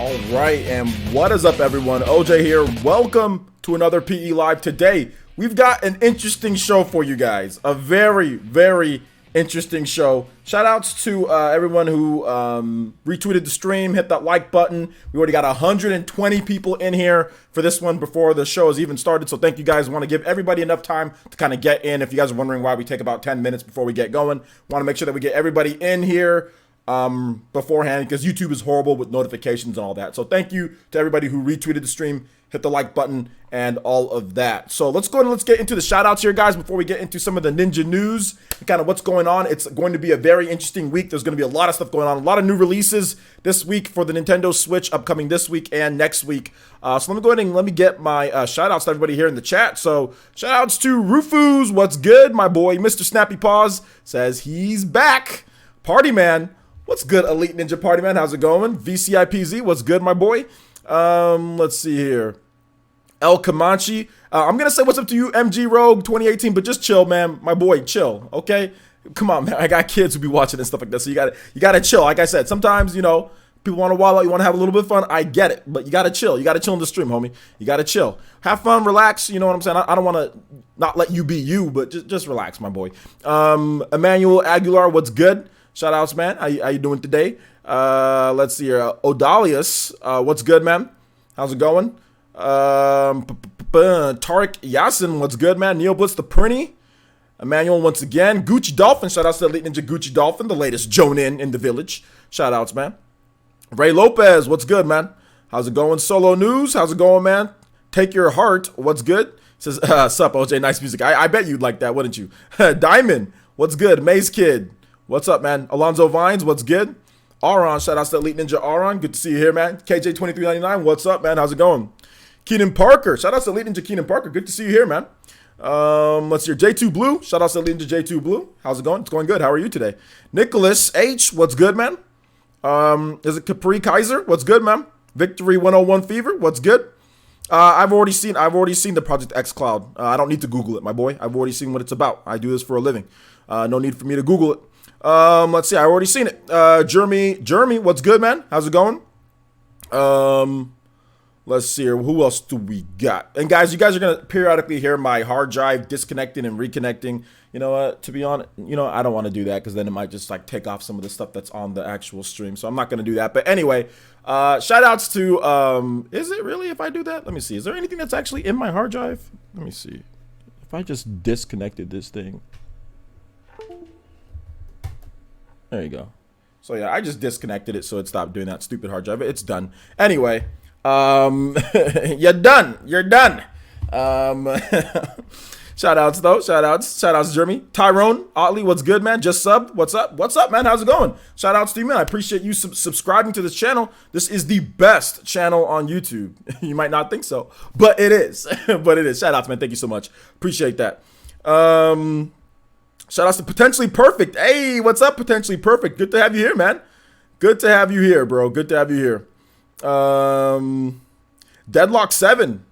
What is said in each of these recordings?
All right, and what is up, everyone? OJ here. Welcome to another PE Live. Today, we've got an interesting show for you guys. A very, very interesting show. Shout outs to everyone who retweeted the stream, hit that like button. We already got 120 people in here for this one before the show has even started. So thank you guys. Want to give everybody enough time to kind of get in. If you guys are wondering why we take about 10 minutes before we get going, want to make sure that we get everybody in here beforehand, because YouTube is horrible with notifications and all that. So thank you to everybody who retweeted the stream, hit the like button, and all of that. So let's go and let's get into the shout outs here, guys, before we get into some of the Ninja news and kind of what's going on. It's going to be a very interesting week. There's going to be a lot of stuff going on, a lot of new releases this week for the Nintendo Switch, upcoming this week and next week. So let me go ahead and let me get my shout outs to everybody here in the chat. So shout outs to Rufus, what's good? My boy, Mr. Snappy Paws says he's back. Party Man, what's good, Elite Ninja Party Man? How's it going? VCIPZ, what's good, my boy? Let's see here. El Comanche. I'm going to say what's up to you, MG Rogue 2018, but just chill, man. My boy, chill, okay? Come on, man. I got kids who be watching and stuff like that, so you gotta chill. Like I said, sometimes, you know, people want to wild out, you want to have a little bit of fun. I get it, but you got to chill. You got to chill in the stream, homie. You got to chill. Have fun, relax, you know what I'm saying? I don't want to not let you be you, but just relax, my boy. Emmanuel Aguilar, what's good? Shout outs, man. How you doing today? Let's see here. Odalius, what's good, man? How's it going? Tariq Yasin, what's good, man? Neo Blitz the Prinny. Emmanuel once again. Gucci Dolphin, shout outs to Elite Ninja Gucci Dolphin, the latest Jonin in the village. Shout outs, man. Ray Lopez, what's good, man? How's it going? Solo News, how's it going, man? Take Your Heart, what's good? Says, sup, OJ, nice music. I bet you'd like that, wouldn't you? Diamond, what's good? Maze Kid, what's up, man? Alonzo Vines, what's good? Aron, shout outs to Elite Ninja Aron. Good to see you here, man. KJ2399, what's up, man? How's it going? Keenan Parker, shout outs to Elite Ninja Keenan Parker. Good to see you here, man. Let's see here. J2 Blue, shout outs to Elite Ninja J2 Blue. How's it going? It's going good. How are you today? Nicholas H, what's good, man? Is it Capri Kaiser? What's good, man? Victory 101 Fever, what's good? I've already seen the Project X Cloud. I don't need to Google it, my boy. I've already seen what it's about. I do this for a living. No need for me to Google it. Let's see. I already seen it. Jeremy, what's good, man? How's it going? Let's see here. Who else do we got? And guys, you guys are gonna periodically hear my hard drive disconnecting and reconnecting. You know what? To be honest, you know, I don't want to do that because then it might just like take off some of the stuff that's on the actual stream. So I'm not gonna do that. But anyway, shout outs to is it really if I do that? Let me see. Is there anything that's actually in my hard drive? Let me see. If I just disconnected this thing. There you go. So yeah, I just disconnected it so it stopped doing that stupid hard drive. It's done. Anyway, you're done. You're done. Shout outs though. Shout outs, Jeremy. Tyrone Otley, what's good, man? Just sub. What's up? What's up, man? How's it going? Shout outs to you, man. I appreciate you subscribing to this channel. This is the best channel on YouTube. You might not think so, but it is. But it is. Shout outs, man. Thank you so much. Appreciate that. Shout outs to Potentially Perfect. Hey, what's up, Potentially Perfect? Good to have you here, man. Good to have you here, bro. Good to have you here. Deadlock 7.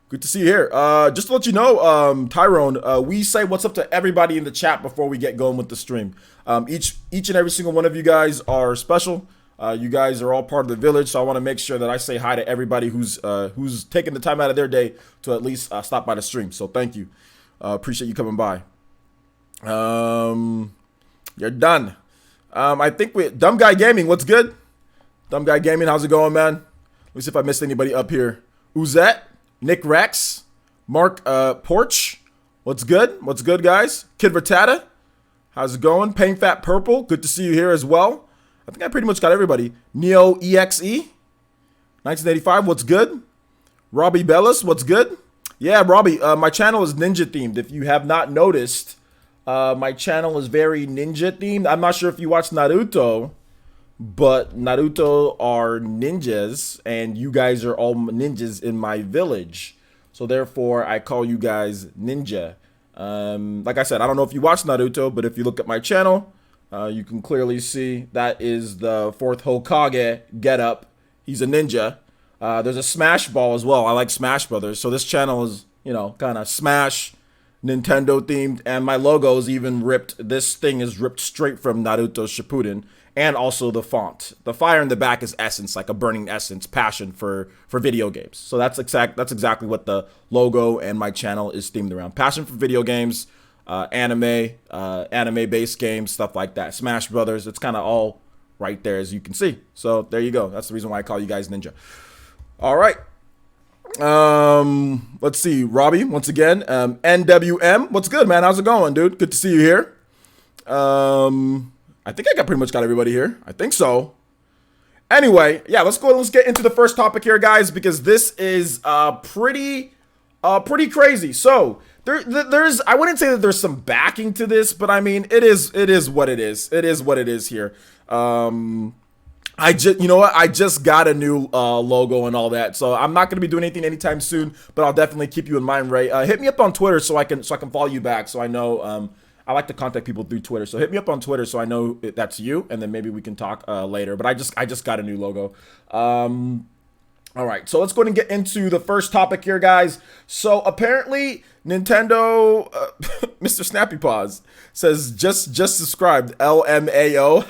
Good to see you here. Just to let you know, Tyrone, we say what's up to everybody in the chat before we get going with the stream. Each and every single one of you guys are special. You guys are all part of the village, so I want to make sure that I say hi to everybody who's taking the time out of their day to at least stop by the stream. So thank you. Appreciate you coming by. You're done. I think Dumb Guy Gaming, what's good? Dumb Guy Gaming, how's it going, man? Let me see if I missed anybody up here. Uzet, Nick Rex, Mark Porch, what's good? What's good, guys? Kid Vertata, how's it going? Pain Fat Purple, good to see you here as well. I think I pretty much got everybody. Neo EXE, 1985, what's good? Robbie Bellis, what's good? Yeah, Robbie, my channel is ninja themed. If you have not noticed, my channel is very ninja themed. I'm not sure if you watch Naruto, but Naruto are ninjas, and you guys are all ninjas in my village. So therefore, I call you guys ninja. Like I said, I don't know if you watch Naruto, but if you look at my channel, you can clearly see that is the 4th Hokage getup. He's a ninja. There's a Smash Ball as well. I like Smash Brothers. So this channel is, you know, kind of Smash, Nintendo themed, and my logo is even ripped. This thing is ripped straight from Naruto Shippuden, and also the font. The fire in the back is essence, like a burning essence, passion for video games. So that's exactly what the logo and my channel is themed around. Passion for video games, anime based games, stuff like that. Smash Brothers. It's kind of all right there, as you can see. So there you go. That's the reason why I call you guys Ninja. All right. Let's see. Robbie, once again. NWM. What's good, man? How's it going, dude? Good to see you here. I think I pretty much got everybody here. I think so. Anyway, yeah, let's go. Let's get into the first topic here, guys, because this is pretty crazy. So there's I wouldn't say that there's some backing to this, but I mean it is what it is. It is what it is here. You know what? I just got a new logo and all that, so I'm not gonna be doing anything anytime soon. But I'll definitely keep you in mind, Ray. Hit me up on Twitter so I can follow you back. So I know I like to contact people through Twitter. So hit me up on Twitter so I know that's you, and then maybe we can talk later. But I just got a new logo. All right, so let's go ahead and get into the first topic here, guys. So apparently, Nintendo, Mr. Snappy Paws says just subscribed. LMAO.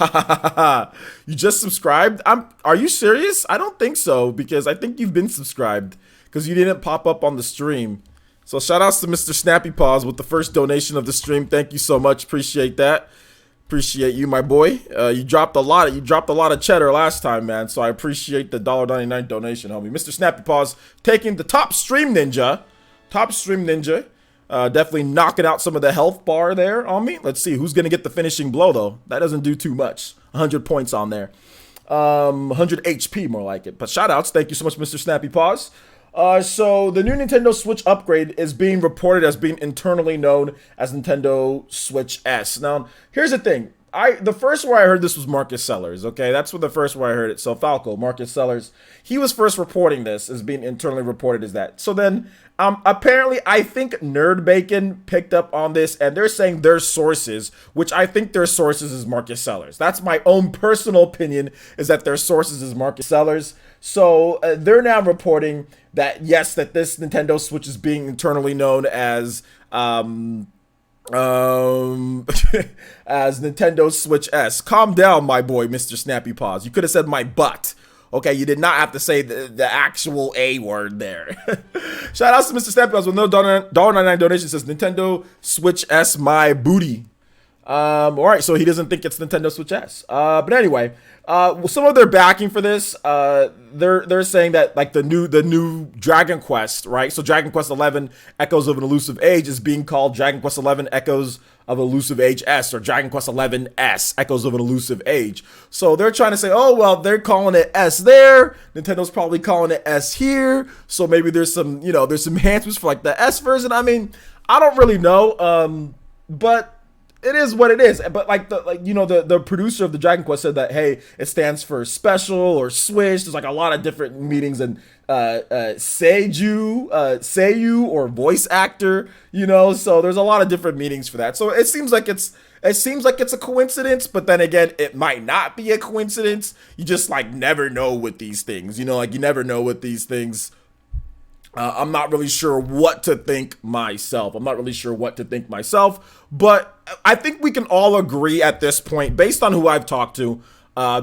You just subscribed? Are you serious? I don't think so, because I think you've been subscribed because you didn't pop up on the stream. So shout outs to Mr. Snappy Paws with the first donation of the stream. Thank you so much. Appreciate that. Appreciate you, my boy. You dropped a lot of cheddar last time, man. So I appreciate the $1.99 donation, homie. Mr. Snappy Paws taking the top stream ninja. Definitely knocking out some of the health bar there on me. Let's see who's gonna get the finishing blow though. That doesn't do too much. 100 points on there. 100 HP more like it. But shout outs. Thank you so much, Mr. Snappy Paws. So the new Nintendo Switch upgrade is being reported as being internally known as Nintendo Switch S. Now, here's the thing. The first where I heard this was Marcus Sellers, okay? That's the first where I heard it. So Falco, Marcus Sellers, he was first reporting this as being internally reported as that. So then, apparently, I think Nerd Bacon picked up on this, and they're saying their sources, which I think their sources is Marcus Sellers. That's my own personal opinion, is that their sources is Marcus Sellers. So they're now reporting that yes, that this Nintendo Switch is being internally known as as Nintendo Switch S. Calm down, my boy, Mr. Snappy Paws. You could have said my butt. Okay, you did not have to say the actual A word there. Shout out to Mr. Snappy Paws with no $1.99 donation. Says Nintendo Switch S my booty. All right, so he doesn't think it's Nintendo Switch S. But anyway, some of their backing for this, they're saying that like the new Dragon Quest, right? So Dragon Quest 11 Echoes of an Elusive Age is being called Dragon Quest 11 Echoes of Elusive Age S, or Dragon Quest 11 S Echoes of an Elusive Age. So they're trying to say, oh well, they're calling it S there. Nintendo's probably calling it S here. So maybe there's some enhancements for like the S version. I mean, I don't really know, but it is what it is. But the producer of the Dragon Quest said that, hey, it stands for special or Swish. There's like a lot of different meanings, and Seiyu or voice actor, so there's a lot of different meanings for that. So it seems like it's a coincidence, but then again, it might not be a coincidence. You just like never know with these things, you never know with these things. I'm not really sure what to think myself. But I think we can all agree at this point, based on who I've talked to,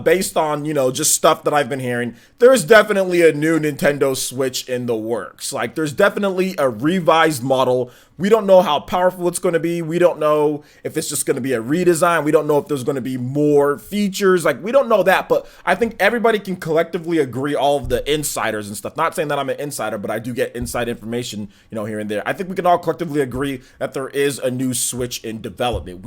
based on, just stuff that I've been hearing, there's definitely a new Nintendo Switch in the works. Like, there's definitely a revised model. We don't know how powerful it's going to be. We don't know if it's just going to be a redesign. We don't know if there's going to be more features. Like, we don't know that, but I think everybody can collectively agree, all of the insiders and stuff. Not saying that I'm an insider, but I do get inside information, here and there. I think we can all collectively agree that there is a new Switch in development.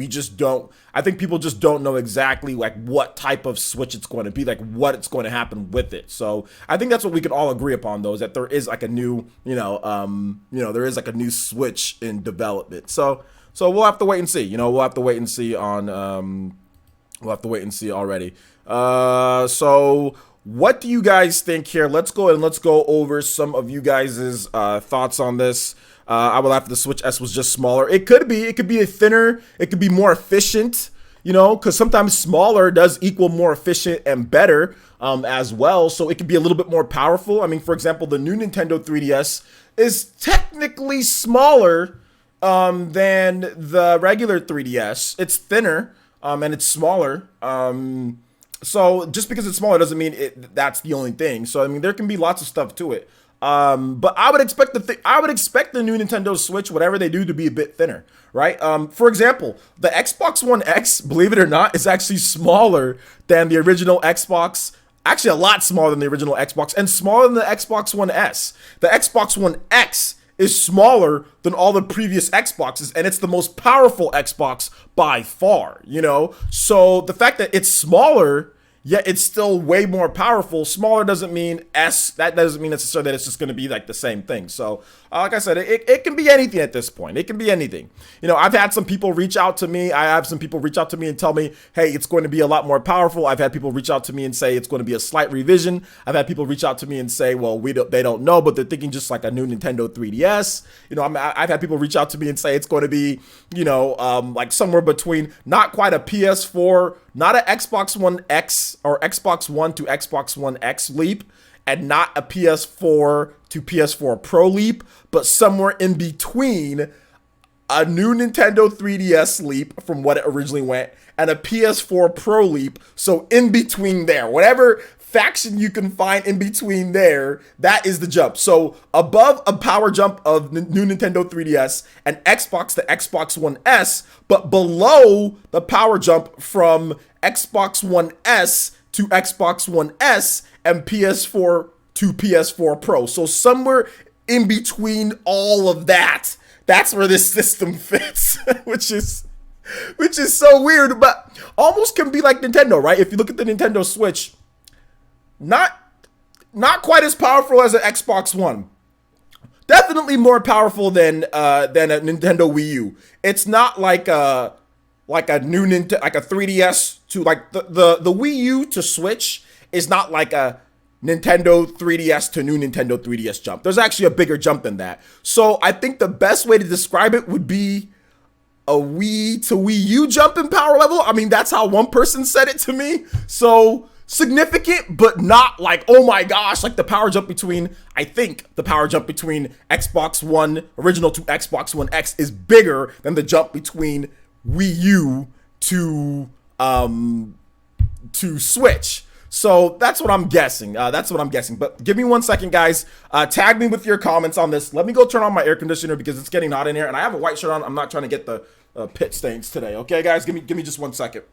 I think people just don't know exactly like what type of Switch it's going to be, like what it's going to happen with it. So I think that's what we can all agree upon, though, is that there is like a new, there is like a new Switch in development. So we'll have to wait and see. We'll have to wait and see on. We'll have to wait and see already. So what do you guys think here? Let's go over some of you guys' thoughts on this. I would have the Switch S was just smaller. It could be a thinner. It could be more efficient. Because sometimes smaller does equal more efficient and better as well. So it could be a little bit more powerful. I mean, for example, the new Nintendo 3DS is technically smaller than the regular 3DS. It's thinner, and it's smaller. So just because it's smaller doesn't mean that's the only thing. So I mean, there can be lots of stuff to it. But I would expect the new Nintendo Switch, whatever they do, to be a bit thinner, right? For example, the Xbox One X, believe it or not, is actually smaller than the original Xbox. Actually, a lot smaller than the original Xbox, and smaller than the Xbox One S. The Xbox One X is smaller than all the previous Xboxes, and it's the most powerful Xbox by far, you know? So the fact that it's smaller, yet it's still way more powerful. Smaller doesn't mean that doesn't mean necessarily that it's just going to be like the same thing. So like I said, it can be anything at this point. It can be anything. You know, I've had some people reach out to me. I have some people reach out to me and tell me, hey, it's going to be a lot more powerful. I've had people reach out to me and say it's going to be a slight revision. I've had people reach out to me and say, well, they don't know, but they're thinking just like a new Nintendo 3DS. You know, I've had people reach out to me and say it's going to be, you know, like somewhere between not quite a PS4, not an Xbox One X or Xbox One to Xbox One X leap, and not a PS4 to PS4 Pro leap, but somewhere in between a new Nintendo 3DS leap from what it originally went and a PS4 Pro leap. So in between there, whatever faction you can find in between there, that is the jump. So above a power jump of new Nintendo 3DS and Xbox to Xbox One S, but below the power jump from Xbox One S to Xbox One S and PS4 to PS4 Pro. So somewhere in between all of that, that's where this system fits, which is so weird, but almost can be like Nintendo, right? If you look at the Nintendo Switch, not quite as powerful as an Xbox One. Definitely more powerful than a Nintendo Wii U. It's not like a new Nintendo, like a 3DS to like the Wii U to Switch is not like a Nintendo 3DS to new Nintendo 3DS jump. There's actually a bigger jump than that. So I think the best way to describe it would be a Wii to Wii U jump in power level. I mean, that's how one person said it to me. So significant, but not like, oh my gosh, like the power jump between, I think the power jump between Xbox One original to Xbox One X is bigger than the jump between Wii U to Switch. So that's what I'm guessing. But give me 1 second, guys. Tag me with your comments on this. Let me go turn on my air conditioner because it's getting hot in here, and I have a white shirt on. I'm not trying to get the pit stains today. Okay, guys, give me just 1 second.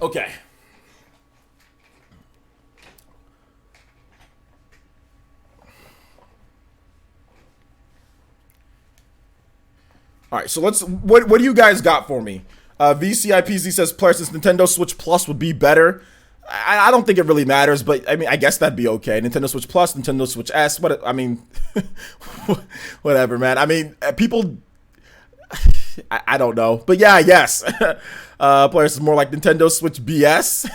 Okay. All right, so what do you guys got for me? VCIPZ says, player since Nintendo Switch Plus would be better. I don't think it really matters, but I mean, I guess that'd be okay. Nintendo Switch Plus, Nintendo Switch S, I mean, whatever, man. I mean, people, I don't know, but yeah, yes. Players is more like Nintendo Switch BS.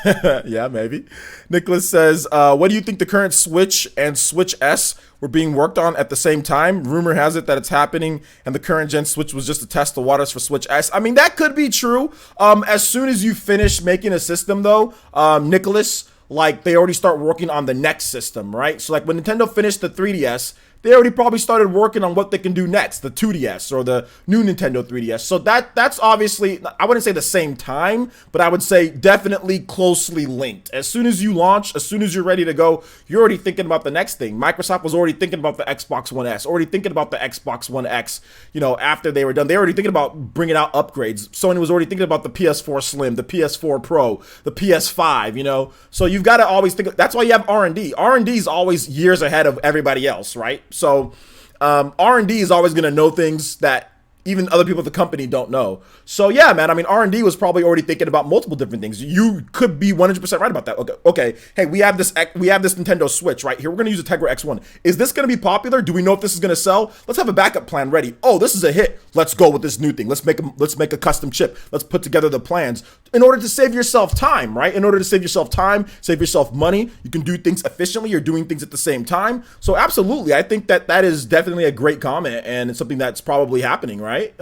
Yeah, maybe. Nicholas says, what do you think the current Switch and Switch S were being worked on at the same time? Rumor has it that it's happening and the current gen Switch was just to test the waters for Switch S. I mean, that could be true. As soon as you finish making a system though, Nicholas, like they already start working on the next system, right? So like when Nintendo finished the 3DS, they already probably started working on what they can do next, the 2DS or the new Nintendo 3DS. So that's obviously, I wouldn't say the same time, but I would say definitely closely linked. As soon as you launch, as soon as you're ready to go, you're already thinking about the next thing. Microsoft was already thinking about the Xbox One S, already thinking about the Xbox One X, you know, after they were done. They were already thinking about bringing out upgrades. Sony was already thinking about the PS4 Slim, the PS4 Pro, the PS5, you know. So you've got to always think, that's why you have R&D. R&D is always years ahead of everybody else, right? So R&D is always going to know things that even other people at the company don't know. So yeah, man, I mean, R&D was probably already thinking about multiple different things. You could be 100% right about that. Okay. Hey, we have this Nintendo Switch right here. We're going to use a Tegra X1. Is this going to be popular? Do we know if this is going to sell? Let's have a backup plan ready. Oh, this is a hit. Let's go with this new thing. Let's make a custom chip. Let's put together the plans in order to save yourself time, right? In order to save yourself time, save yourself money. You can do things efficiently. You're doing things at the same time. So absolutely, I think that is definitely a great comment, and it's something that's probably happening, right?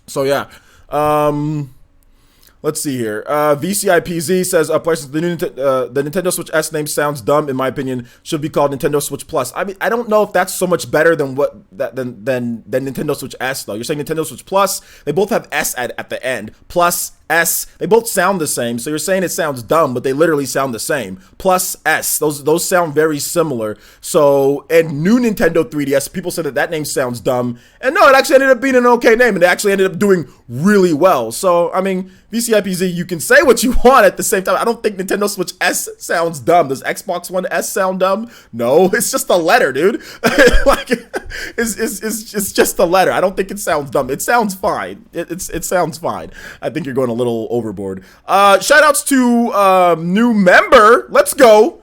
So yeah. Let's Let's see here. VCIPZ says, the Nintendo Switch S name sounds dumb. In my opinion, should be called Nintendo Switch Plus. I mean, I don't know if that's so much better than than Nintendo Switch S though. You're saying Nintendo Switch Plus. They both have S at the end. Plus S. They both sound the same. So you're saying it sounds dumb, but they literally sound the same. Plus S. Those sound very similar. So, and new Nintendo 3DS, people said that name sounds dumb. And no, it actually ended up being an okay name, and it actually ended up doing really well. So, I mean, VCIPZ, you can say what you want at the same time. I don't think Nintendo Switch S sounds dumb. Does Xbox One S sound dumb? No, it's just a letter, dude. Like, it's just a letter. I don't think it sounds dumb. It sounds fine. It sounds fine. I think you're going a little overboard. Shout outs to new member. Let's go.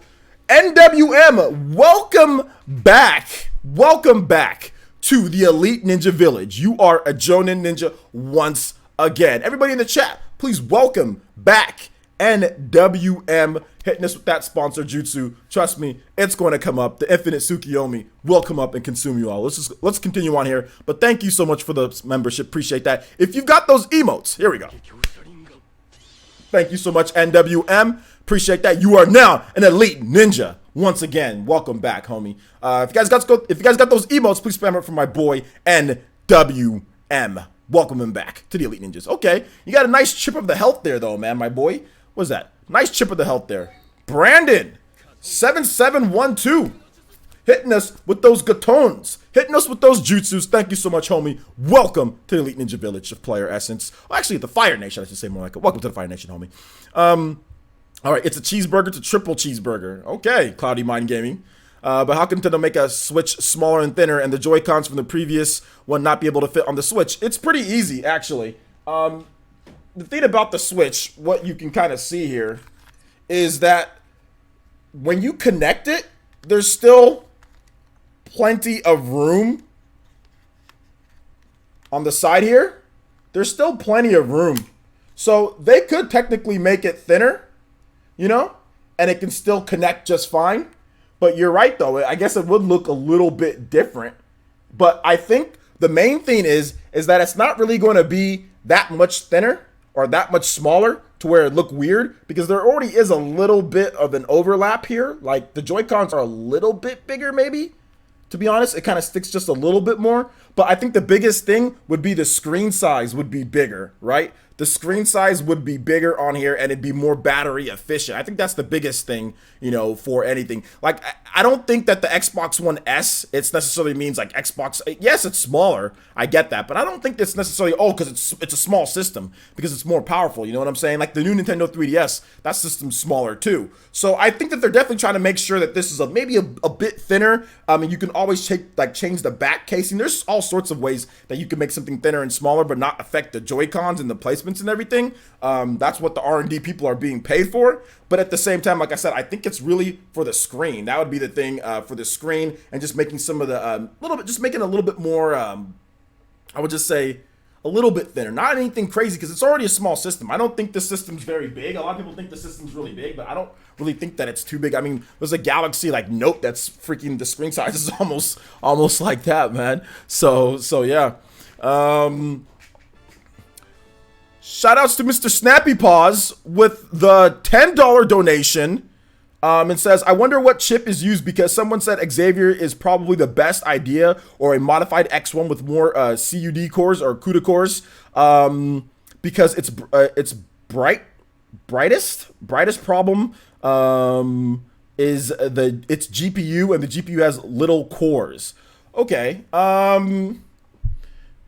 NWM, welcome back. Welcome back to the Elite Ninja Village. You are a Jonin Ninja once again. Everybody in the chat, please welcome back NWM, hitting us with that sponsor jutsu. Trust me, it's going to come up. The infinite Tsukiyomi will come up and consume you all. Let's continue on here. But thank you so much for the membership. Appreciate that. If you've got those emotes, here we go. Thank you so much, NWM. Appreciate that. You are now an Elite Ninja. Once again, welcome back, homie. If you guys got those emotes, please spam it for my boy NWM. Welcome him back to the Elite Ninjas. Okay, you got a nice chip of the health there, though, man, my boy. What's that? Nice chip of the health there. Brandon, 7712, hitting us with those gatons, hitting us with those jutsus. Thank you so much, homie. Welcome to the Elite Ninja Village of Player Essence. Well, actually, the Fire Nation, I should say more like it. Welcome to the Fire Nation, homie. All right, it's a cheeseburger. It's a triple cheeseburger. Okay, Cloudy Mind Gaming. But how can Nintendo make a Switch smaller and thinner and the Joy-Cons from the previous one not be able to fit on the Switch? It's pretty easy, actually. The thing about the Switch, what you can kind of see here, is that when you connect it, there's still plenty of room on the side here. There's still plenty of room. So they could technically make it thinner, you know, and it can still connect just fine. But you're right, though. I guess it would look a little bit different. But I think the main thing is that it's not really going to be that much thinner or that much smaller to where it look weird, because there already is a little bit of an overlap here. Like the Joy-Cons are a little bit bigger, maybe. To be honest, it kind of sticks just a little bit more. But I think the biggest thing would be the screen size would be bigger, right? The screen size would be bigger on here and it'd be more battery efficient. I think that's the biggest thing, you know, for anything. Like, I don't think that the Xbox One S, it necessarily means like Xbox. Yes, it's smaller. I get that. But I don't think it's necessarily, because it's a small system, because it's more powerful. You know what I'm saying? Like the new Nintendo 3DS, that system's smaller too. So I think that they're definitely trying to make sure that this is maybe a bit thinner. And you can always change the back casing. There's all sorts of ways that you can make something thinner and smaller, but not affect the Joy-Cons and the placements and everything. That's what the R&D people are being paid for. But at the same time, like I said, I think it's really for the screen. That would be the thing, for the screen, and just making some of the making a little bit more. I would just say a little bit thinner. Not anything crazy, because it's already a small system. I don't think the system's very big. A lot of people think the system's really big, but I don't really think that it's too big. I mean, there's a Galaxy Note that's freaking, the screen size is almost like that, man. So yeah. Shout outs to Mr. Snappy Paws with the $10 donation. And says, I wonder what chip is used, because someone said Xavier is probably the best idea, or a modified X1 with more CUD cores or CUDA cores, because it's brightest problem is its GPU, and the GPU has little cores. Okay.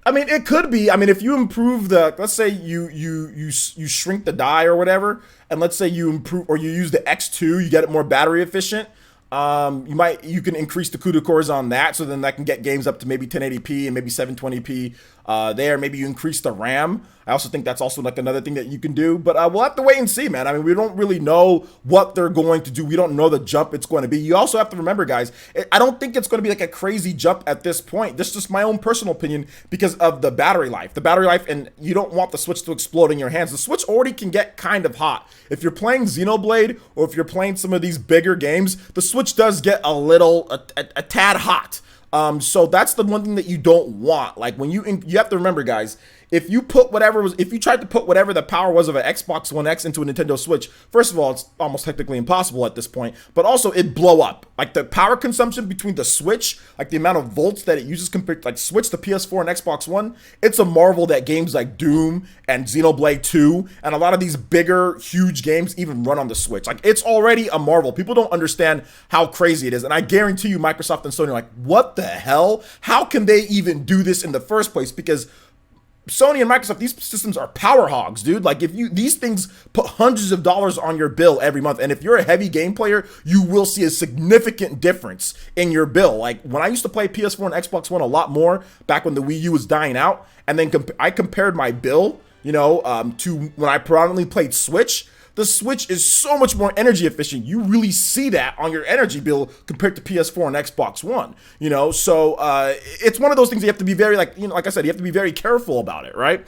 I mean, it could be. I mean, if you improve let's say you shrink the die or whatever, and let's say you improve, or you use the X2, you get it more battery efficient. You can increase the CUDA cores on that, so then that can get games up to maybe 1080p and maybe 720p there. Maybe you increase the RAM. I also think that's also like another thing that you can do, but we'll have to wait and see, man. I mean, we don't really know what they're going to do. We don't know the jump it's going to be. You also have to remember, guys, I don't think it's going to be like a crazy jump at this point. This is just my own personal opinion, because of the battery life. And you don't want the Switch to explode in your hands. The Switch already can get kind of hot. If you're playing Xenoblade, or if you're playing some of these bigger games, the Switch does get a tad hot. So that's the one thing that you don't want. Like, when you have to remember, guys, if you tried to put whatever the power was of an Xbox One X into a Nintendo Switch, first of all, it's almost technically impossible at this point, but also it'd blow up. Like the power consumption between the Switch, like the amount of volts that it uses compared to like Switch to PS4 and Xbox One, it's a marvel that games like Doom and Xenoblade 2 and a lot of these bigger, huge games even run on the Switch. Like it's already a marvel. People don't understand how crazy it is. And I guarantee you Microsoft and Sony are like, what the hell? How can they even do this in the first place? Because Sony and Microsoft, these systems are power hogs, dude. Like these things put hundreds of dollars on your bill every month. And if you're a heavy game player, you will see a significant difference in your bill. Like when I used to play PS4 and Xbox One a lot more back when the Wii U was dying out, and then I compared my bill, to when I predominantly played Switch. The Switch is so much more energy efficient. You really see that on your energy bill compared to PS4 and Xbox One, So it's one of those things you have to be very, like I said, you have to be very careful about it, right?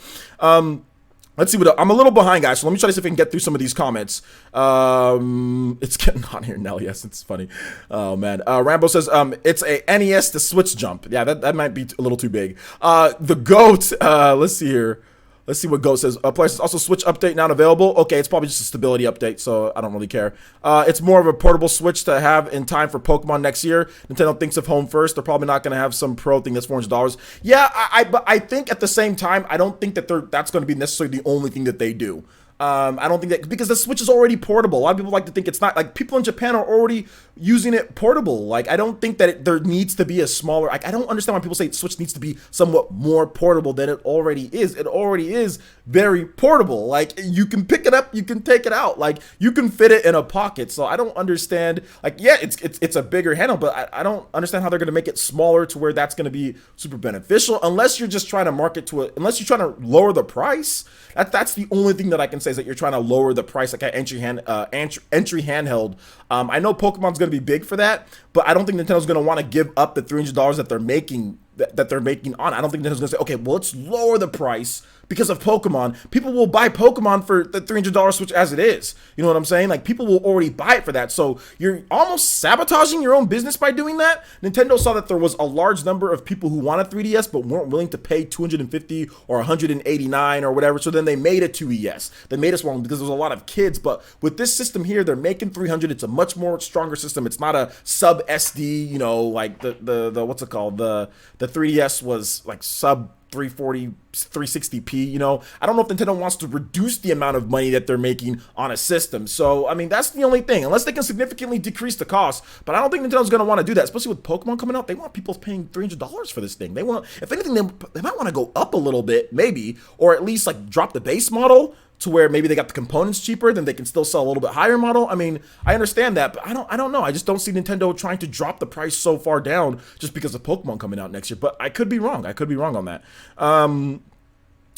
Let's see I'm a little behind, guys, so let me try to see if I can get through some of these comments. It's getting hot here now. Yes, it's funny. Oh, man. Rambo says, it's a NES to Switch jump. Yeah, that might be a little too big. The GOAT, let's see here. Let's see what Go says. Players also Switch update not available. Okay, it's probably just a stability update, so I don't really care. It's more of a portable Switch to have in time for Pokemon next year. Nintendo thinks of home first. They're probably not going to have some pro thing that's $400. Yeah, but I think at the same time, I don't think that that's going to be necessarily the only thing that they do. I don't think that, because the Switch is already portable. A lot of people like to think it's not. Like, people in Japan are already using it portable. Like, I don't think that there needs to be a smaller, like, I don't understand why people say Switch needs to be somewhat more portable than it already is. It already is very portable. Like, you can pick it up, you can take it out, like, you can fit it in a pocket. So I don't understand, like, yeah, it's a bigger handle, but I don't understand how they're going to make it smaller to where that's going to be super beneficial, unless you're just trying to market to it, unless you're trying to lower the price. That's the only thing that I can say, is that you're trying to lower the price, like an entry handheld. I know Pokemon's going to be big for that, but I don't think Nintendo's going to want to give up the $300 that they're making on. I don't think Nintendo's going to say, okay, well, let's lower the price because of Pokemon. People will buy Pokemon for the $300 Switch as it is. You know what I'm saying? Like, people will already buy it for that. So you're almost sabotaging your own business by doing that. Nintendo saw that there was a large number of people who wanted 3DS but weren't willing to pay $250 or $189 or whatever. So then they made a 2ES. They made a small because there's a lot of kids. But with this system here, they're making $300. It's a much more stronger system. It's not a sub SD, like the what's it called? The 3DS was like sub 340, 360p, I don't know if Nintendo wants to reduce the amount of money that they're making on a system. So, I mean, that's the only thing, unless they can significantly decrease the cost. But I don't think Nintendo's going to want to do that, especially with Pokemon coming out. They want people paying $300 for this thing. They want, if anything, they might want to go up a little bit, maybe, or at least like drop the base model to where maybe they got the components cheaper, then they can still sell a little bit higher model. I mean, I understand that, but I don't know. I just don't see Nintendo trying to drop the price so far down just because of Pokemon coming out next year. But I could be wrong. I could be wrong on that.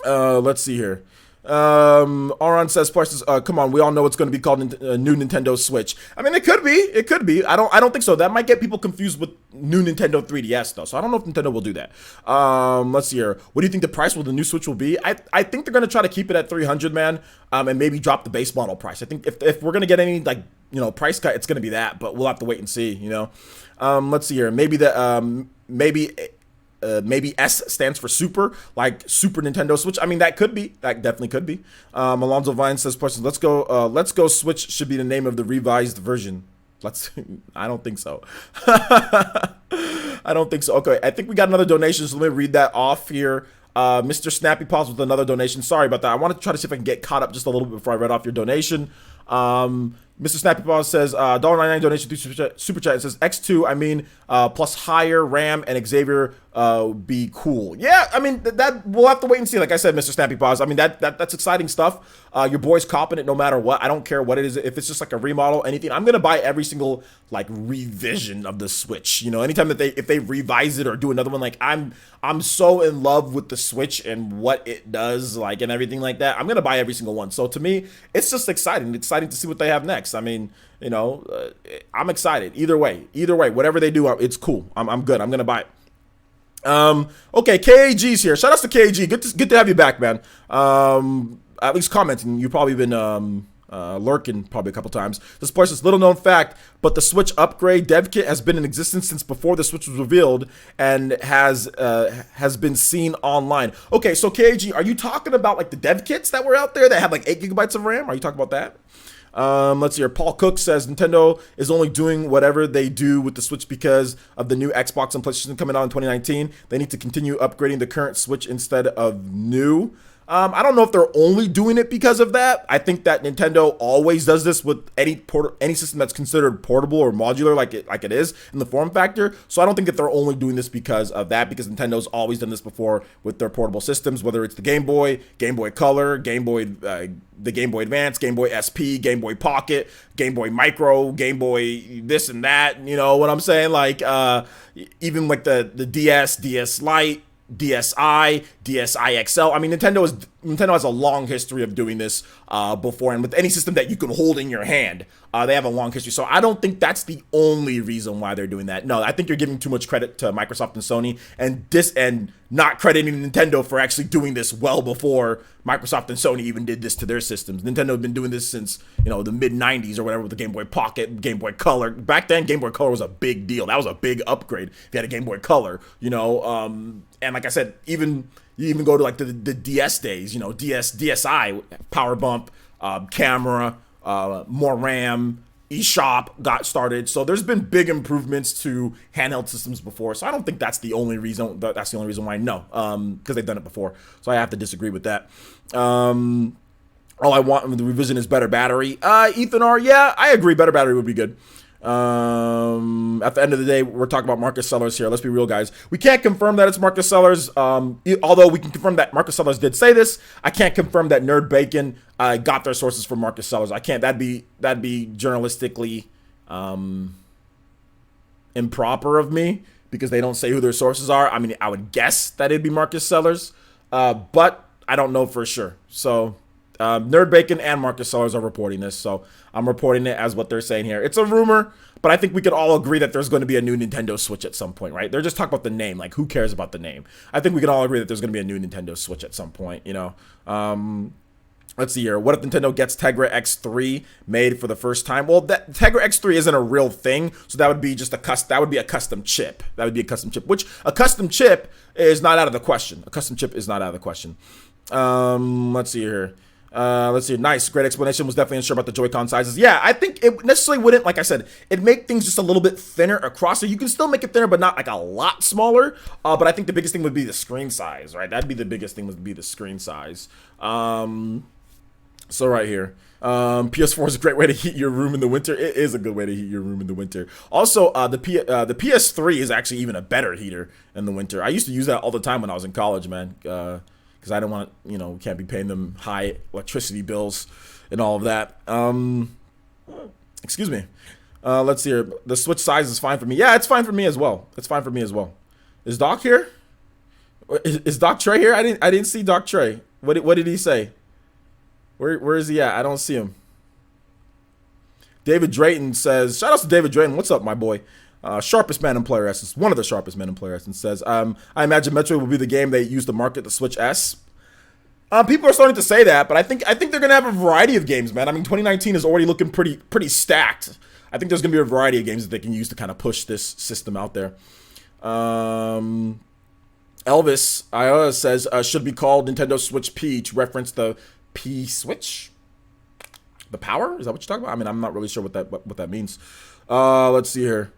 Let's see here. Aron says, come on, we all know it's going to be called new Nintendo Switch. I mean, it could be. I don't think so. That might get people confused with new Nintendo 3DS though. So I don't know if Nintendo will do that. Let's see here. What do you think the price of the new Switch will be? I think they're going to try to keep it at 300, man. And maybe drop the base model price. I think if we're going to get any price cut, it's going to be that, but we'll have to wait and see, Let's see here. Maybe S stands for Super, like Super Nintendo Switch. I mean, that definitely could be. Alonzo Vine says, let's go Switch should be the name of the revised version. I don't think so. I don't think so. Okay, I think we got another donation, so let me read that off here. Mr. Snappy Paws with another donation. Sorry about that. I want to try to see if I can get caught up just a little bit before I read off your donation. Mr. Snappy Paws says, $1.99 donation through Super Chat. It says, X2, plus higher RAM and Xavier be cool. Yeah, I mean, that we'll have to wait and see. Like I said, Mr. Snappy Paws, I mean, that's exciting stuff. Your boy's copping it no matter what. I don't care what it is. If it's just like a remodel, anything, I'm going to buy every single, like, revision of the Switch. Anytime that if they revise it or do another one, like, I'm so in love with the Switch and what it does, like, and everything like that. I'm going to buy every single one. So to me, it's just exciting. It's exciting to see what they have next. I mean, I'm excited. Either way, whatever they do, it's cool. I'm good. I'm going to buy it. Okay, KAG's here. Shout outs to KAG. Good to have you back, man. At least commenting. You've probably been lurking probably a couple times. This plus this little known fact, but the Switch upgrade dev kit has been in existence since before the Switch was revealed and has been seen online. Okay, so KAG, are you talking about like the dev kits that were out there that have like 8 gigabytes of RAM? Are you talking about that? Let's see here. Paul Cook says Nintendo is only doing whatever they do with the Switch because of the new Xbox and PlayStation coming out in 2019. They need to continue upgrading the current Switch instead of new. I don't know if they're only doing it because of that. I think that Nintendo always does this with any system that's considered portable or modular, like it is in the form factor. So I don't think that they're only doing this because of that, because Nintendo's always done this before with their portable systems, whether it's the Game Boy, Game Boy Color, Game Boy, the Game Boy Advance, Game Boy SP, Game Boy Pocket, Game Boy Micro, Game Boy this and that. You know what I'm saying? Like even like the DS, DS Lite, DSi, DSi XL. I mean, Nintendo has a long history of doing this before, and with any system that you can hold in your hand, they have a long history. So I don't think that's the only reason why they're doing that. No, I think you're giving too much credit to Microsoft and Sony, and not crediting Nintendo for actually doing this well before Microsoft and Sony even did this to their systems. Nintendo has been doing this since, the mid 90s or whatever, with the Game Boy Pocket, Game Boy Color. Back then, Game Boy Color was a big deal. That was a big upgrade if you had a Game Boy Color, and like I said, you even go to like the DS days, DSi, power bump, camera, more RAM, eShop got started. So there's been big improvements to handheld systems before. So I don't think that's the only reason. That's the only reason why. No, because they've done it before. So I have to disagree with that. All I want with the revision is better battery. Ethan R, yeah, I agree. Better battery would be good. At the end of the day, we're talking about Marcus Sellers here. Let's be real, guys. We can't confirm that it's Marcus Sellers. Although we can confirm that Marcus Sellers did say this, I can't confirm that Nerd Bacon got their sources from Marcus Sellers. I can't. That'd be journalistically improper of me, because they don't say who their sources are. I mean, I would guess that it'd be Marcus Sellers, but I don't know for sure. So Nerd Bacon and Marcus Sellers are reporting this, so I'm reporting it as what they're saying here. It's a rumor, but I think we could all agree that there's going to be a new Nintendo Switch at some point, right? They're just talking about the name. Like, who cares about the name? I think we can all agree that there's going to be a new Nintendo Switch at some point, Let's see here. What if Nintendo gets Tegra X3 made for the first time? Well, that Tegra X3 isn't a real thing, so that would be just a custom chip. That would be a custom chip, which a custom chip is not out of the question. A custom chip is not out of the question. Let's see here. Let's see. Nice. Great explanation. Was definitely unsure about the Joy-Con sizes. Yeah, I think it necessarily wouldn't, like I said, it'd make things just a little bit thinner across. So you can still make it thinner, but not like a lot smaller. But I think the biggest thing would be the screen size, right? That'd be the biggest thing, would be the screen size. So right here. PS4 is a great way to heat your room in the winter. It is a good way to heat your room in the winter. Also, the PS3 is actually even a better heater in the winter. I used to use that all the time when I was in college, man. Because I don't want, can't be paying them high electricity bills and all of that. Excuse me. Let's see here. The Switch size is fine for me. Yeah, it's fine for me as well. It's fine for me as well. Is Doc here? Is Doc Trey here? I didn't see Doc Trey. What did he say? Where is he at? I don't see him. David Drayton says, shout out to David Drayton. What's up, my boy? Sharpest man in Player Essence, one of the sharpest men in Player Essence, says, I imagine Metroid will be the game they use to market the Switch S. People are starting to say that, but I think they're gonna have a variety of games, man. I mean, 2019 is already looking pretty stacked. I think there's gonna be a variety of games that they can use to kind of push this system out there. Elvis Iowa says, should be called Nintendo Switch P to reference the P Switch. The power? Is that what you're talking about? I mean, I'm not really sure what that means. Let's see here.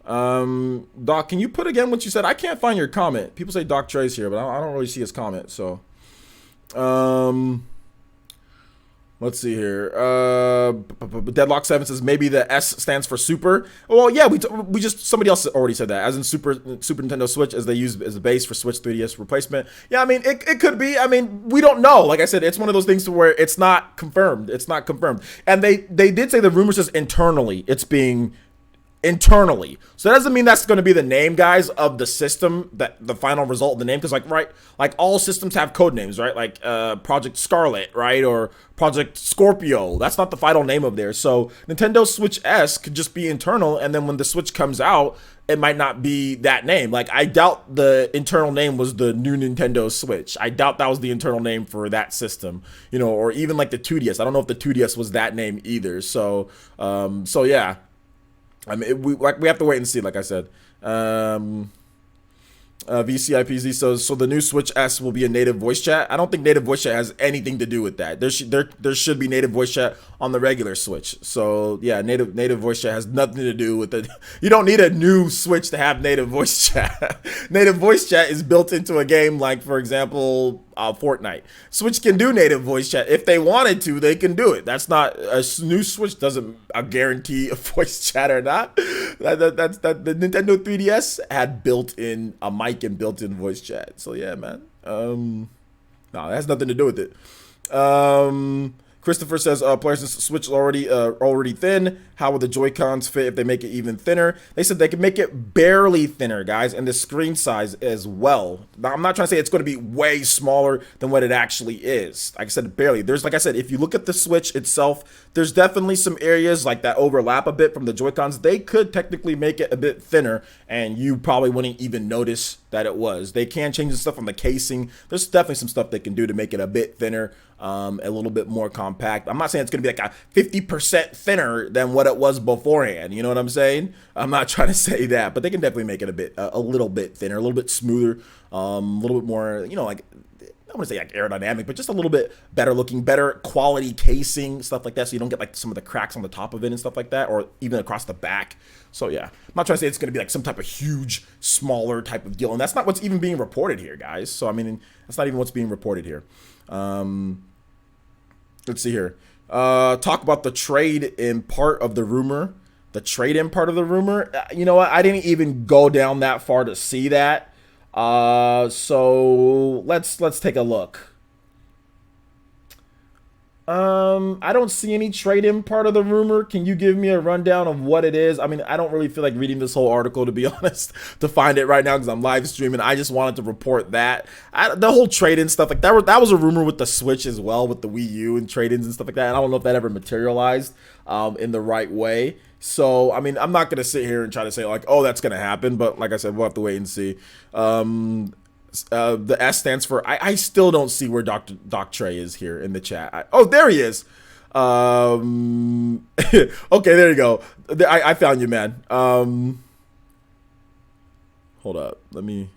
Doc, can you put again what you said? I can't find your comment. People say Doc Trey's here, but I don't really see his comment. So, let's see here. Deadlock 7 says maybe the S stands for Super. Well, yeah, we just somebody else already said that, as in Super Nintendo Switch, as they use as a base for Switch 3DS replacement. Yeah, I mean it could be. I mean, we don't know. Like I said, it's one of those things to where it's not confirmed. It's not confirmed, and they did say the rumor says internally it's being internally. So that doesn't mean that's going to be the name, guys, of the system, that the final result of the name. Because like all systems have code names, right? Like Project Scarlet, right? Or Project Scorpio. That's not the final name of theirs. So Nintendo Switch S could just be internal, and then when the Switch comes out, it might not be that name. Like, I doubt the internal name was the new Nintendo Switch. I doubt that was the internal name for that system, you know, or even like the 2DS. I don't know if the 2DS was that name either. So yeah. I mean, we have to wait and see, like I said. VCIPZ, so the new Switch S will be a native voice chat. I don't think native voice chat has anything to do with that. There should be native voice chat on the regular Switch. So yeah, native voice chat has nothing to do with it. You don't need a new Switch to have native voice chat. Native voice chat is built into a game, like for example, Fortnite. Switch can do native voice chat if they wanted to. They can do it. That's not a new Switch doesn't guarantee a voice chat or not. That's the Nintendo 3DS had built-in a mic and built-in voice chat. So yeah, man. No, that has nothing to do with it. Christopher says, players Switch already thin. How will the Joy-Cons fit if they make it even thinner? They said they can make it barely thinner, guys, and the screen size as well. Now, I'm not trying to say it's going to be way smaller than what it actually is. Like I said, barely. There's, like I said, if you look at the Switch itself, there's definitely some areas like that overlap a bit from the Joy-Cons. They could technically make it a bit thinner, and you probably wouldn't even notice that it was. They can change the stuff on the casing. There's definitely some stuff they can do to make it a bit thinner, a little bit more compact. I'm not saying it's going to be like a 50% thinner than what it was beforehand. You know what I'm saying? I'm not trying to say that, but they can definitely make it a little bit thinner, a little bit smoother, a little bit more, you know, like, I don't want to say like aerodynamic, but just a little bit better looking, better quality casing, stuff like that. So you don't get like some of the cracks on the top of it and stuff like that, or even across the back. So yeah, I'm not trying to say it's going to be like some type of huge, smaller type of deal. And that's not what's even being reported here, guys. So, I mean, that's not even what's being reported here. Let's see here. Talk about the trade-in part of the rumor. The trade-in part of the rumor. You know what? I didn't even go down that far to see that. So let's take a look. I don't see any trade-in part of the rumor. Can you give me a rundown of what it is? I mean, I don't really feel like reading this whole article, to be honest, to find it right now because I'm live streaming. I just wanted to report that. The whole trade-in stuff, like that was a rumor with the Switch as well, with the Wii U and trade-ins and stuff like that. And I don't know if that ever materialized in the right way. So, I mean, I'm not going to sit here and try to say like, oh, that's going to happen. But like I said, we'll have to wait and see. The S stands for, I still don't see where Doc Trey is here in the chat. Oh, there he is. Okay, there you go. I found you, man. Hold up. Let me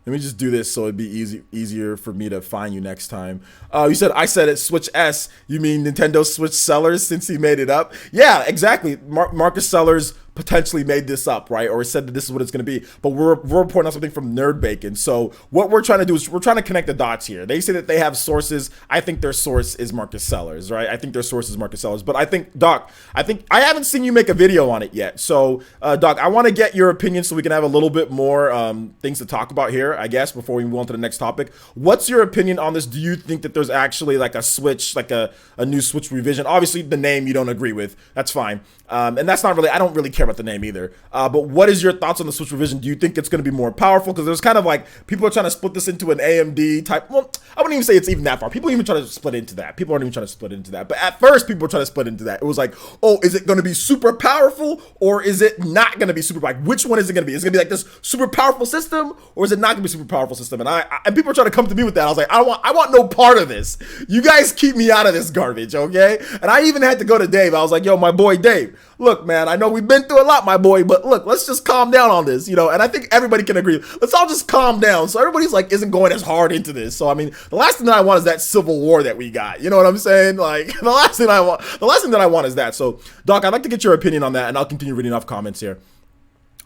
just do this so it'd be easier for me to find you next time. You said, I said it, Switch S. You mean Nintendo Switch Sellers since he made it up? Yeah, exactly. Marcus Sellers potentially made this up, right? Or said that this is what it's going to be. But we're reporting on something from Nerd Bacon. So what we're trying to do is we're trying to connect the dots here. They say that they have sources. I think their source is Marcus Sellers, right? I think their source is Marcus Sellers. But I think, Doc, I haven't seen you make a video on it yet. So, Doc, I want to get your opinion so we can have a little bit more things to talk about here, I guess, before we move on to the next topic. What's your opinion on this? Do you think that there's actually like a Switch, like a new Switch revision? Obviously, the name you don't agree with. That's fine. And that's not really, I don't really care about the name either. But what is your thoughts on the Switch revision? Do you think it's going to be more powerful? Because there's kind of like, people are trying to split this into an AMD type. Well, I wouldn't even say it's even that far. People even try to split into that. People aren't even trying to split into that. But at first, people were trying to split into that. It was like, oh, is it going to be super powerful or is it not going to be super powerful? Like, which one is it going to be? Is it going to be like this super powerful system or is it not going to be super powerful system? And and people are trying to come to me with that. I was like, I want no part of this. You guys keep me out of this garbage, okay? And I even had to go to Dave. I was like, yo, my boy Dave, look, man, I know we've been through a lot, my boy, but look, let's just calm down on this, you know? And I think everybody can agree. Let's all just calm down. So everybody's like, isn't going as hard into this. So, I mean, the last thing that I want is that civil war that we got. You know what I'm saying? Like, the last thing that I want is that. So, Doc, I'd like to get your opinion on that, and I'll continue reading off comments here.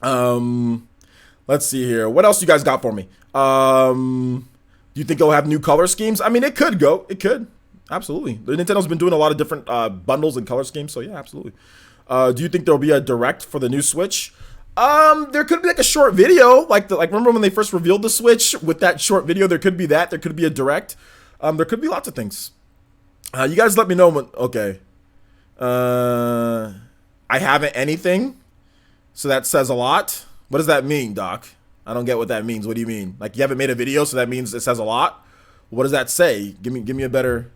Let's see here. What else you guys got for me? Do you think it'll have new color schemes? I mean, it could go. It could. Absolutely. Nintendo's been doing a lot of different bundles and color schemes, so yeah, absolutely. Do you think there'll be a direct for the new Switch? There could be like a short video, like remember when they first revealed the Switch with that short video? There could be that. There could be a direct. There could be lots of things. You guys let me know when. Okay. I haven't anything. So that says a lot. What does that mean, Doc? I don't get what that means. What do you mean? Like you haven't made a video, so that means it says a lot? What does that say? Give me a better.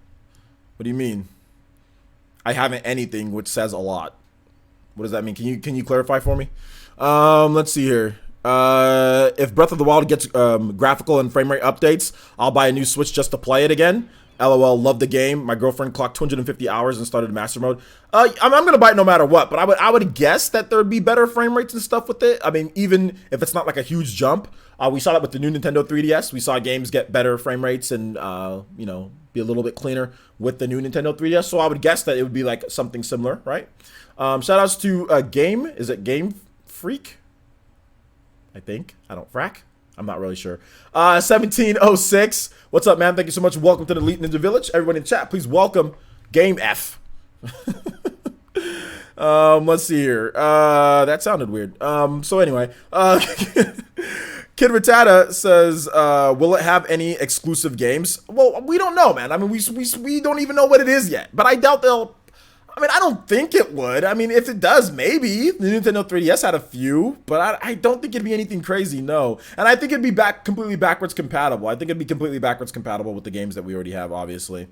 What do you mean? I haven't anything, which says a lot. What does that mean? Can you clarify for me? Let's see here. If Breath of the Wild gets graphical and frame rate updates, I'll buy a new Switch just to play it again. LOL, love the game. My girlfriend clocked 250 hours and started master mode. I'm gonna buy it no matter what, but I would guess that there'd be better frame rates and stuff with it. I mean, even if it's not like a huge jump, we saw that with the new Nintendo 3DS. We saw games get better frame rates and you know, be a little bit cleaner with the new Nintendo 3DS. So I would guess that it would be like something similar, right? Shout outs to Game. Is it Game Freak? I think. I don't frack. I'm not really sure. 1706. What's up, man? Thank you so much. Welcome to the Elite Ninja Village. Everybody in chat, please welcome Game F. Let's see here. That sounded weird. So anyway, Kid Ritata says, will it have any exclusive games? Well, we don't know, man. I mean, we don't even know what it is yet. But I doubt they'll... I mean, I don't think it would. I mean, if it does, maybe. The Nintendo 3DS had a few, but I don't think it'd be anything crazy, no. And I think it'd be completely backwards compatible. I think it'd be completely backwards compatible with the games that we already have, obviously.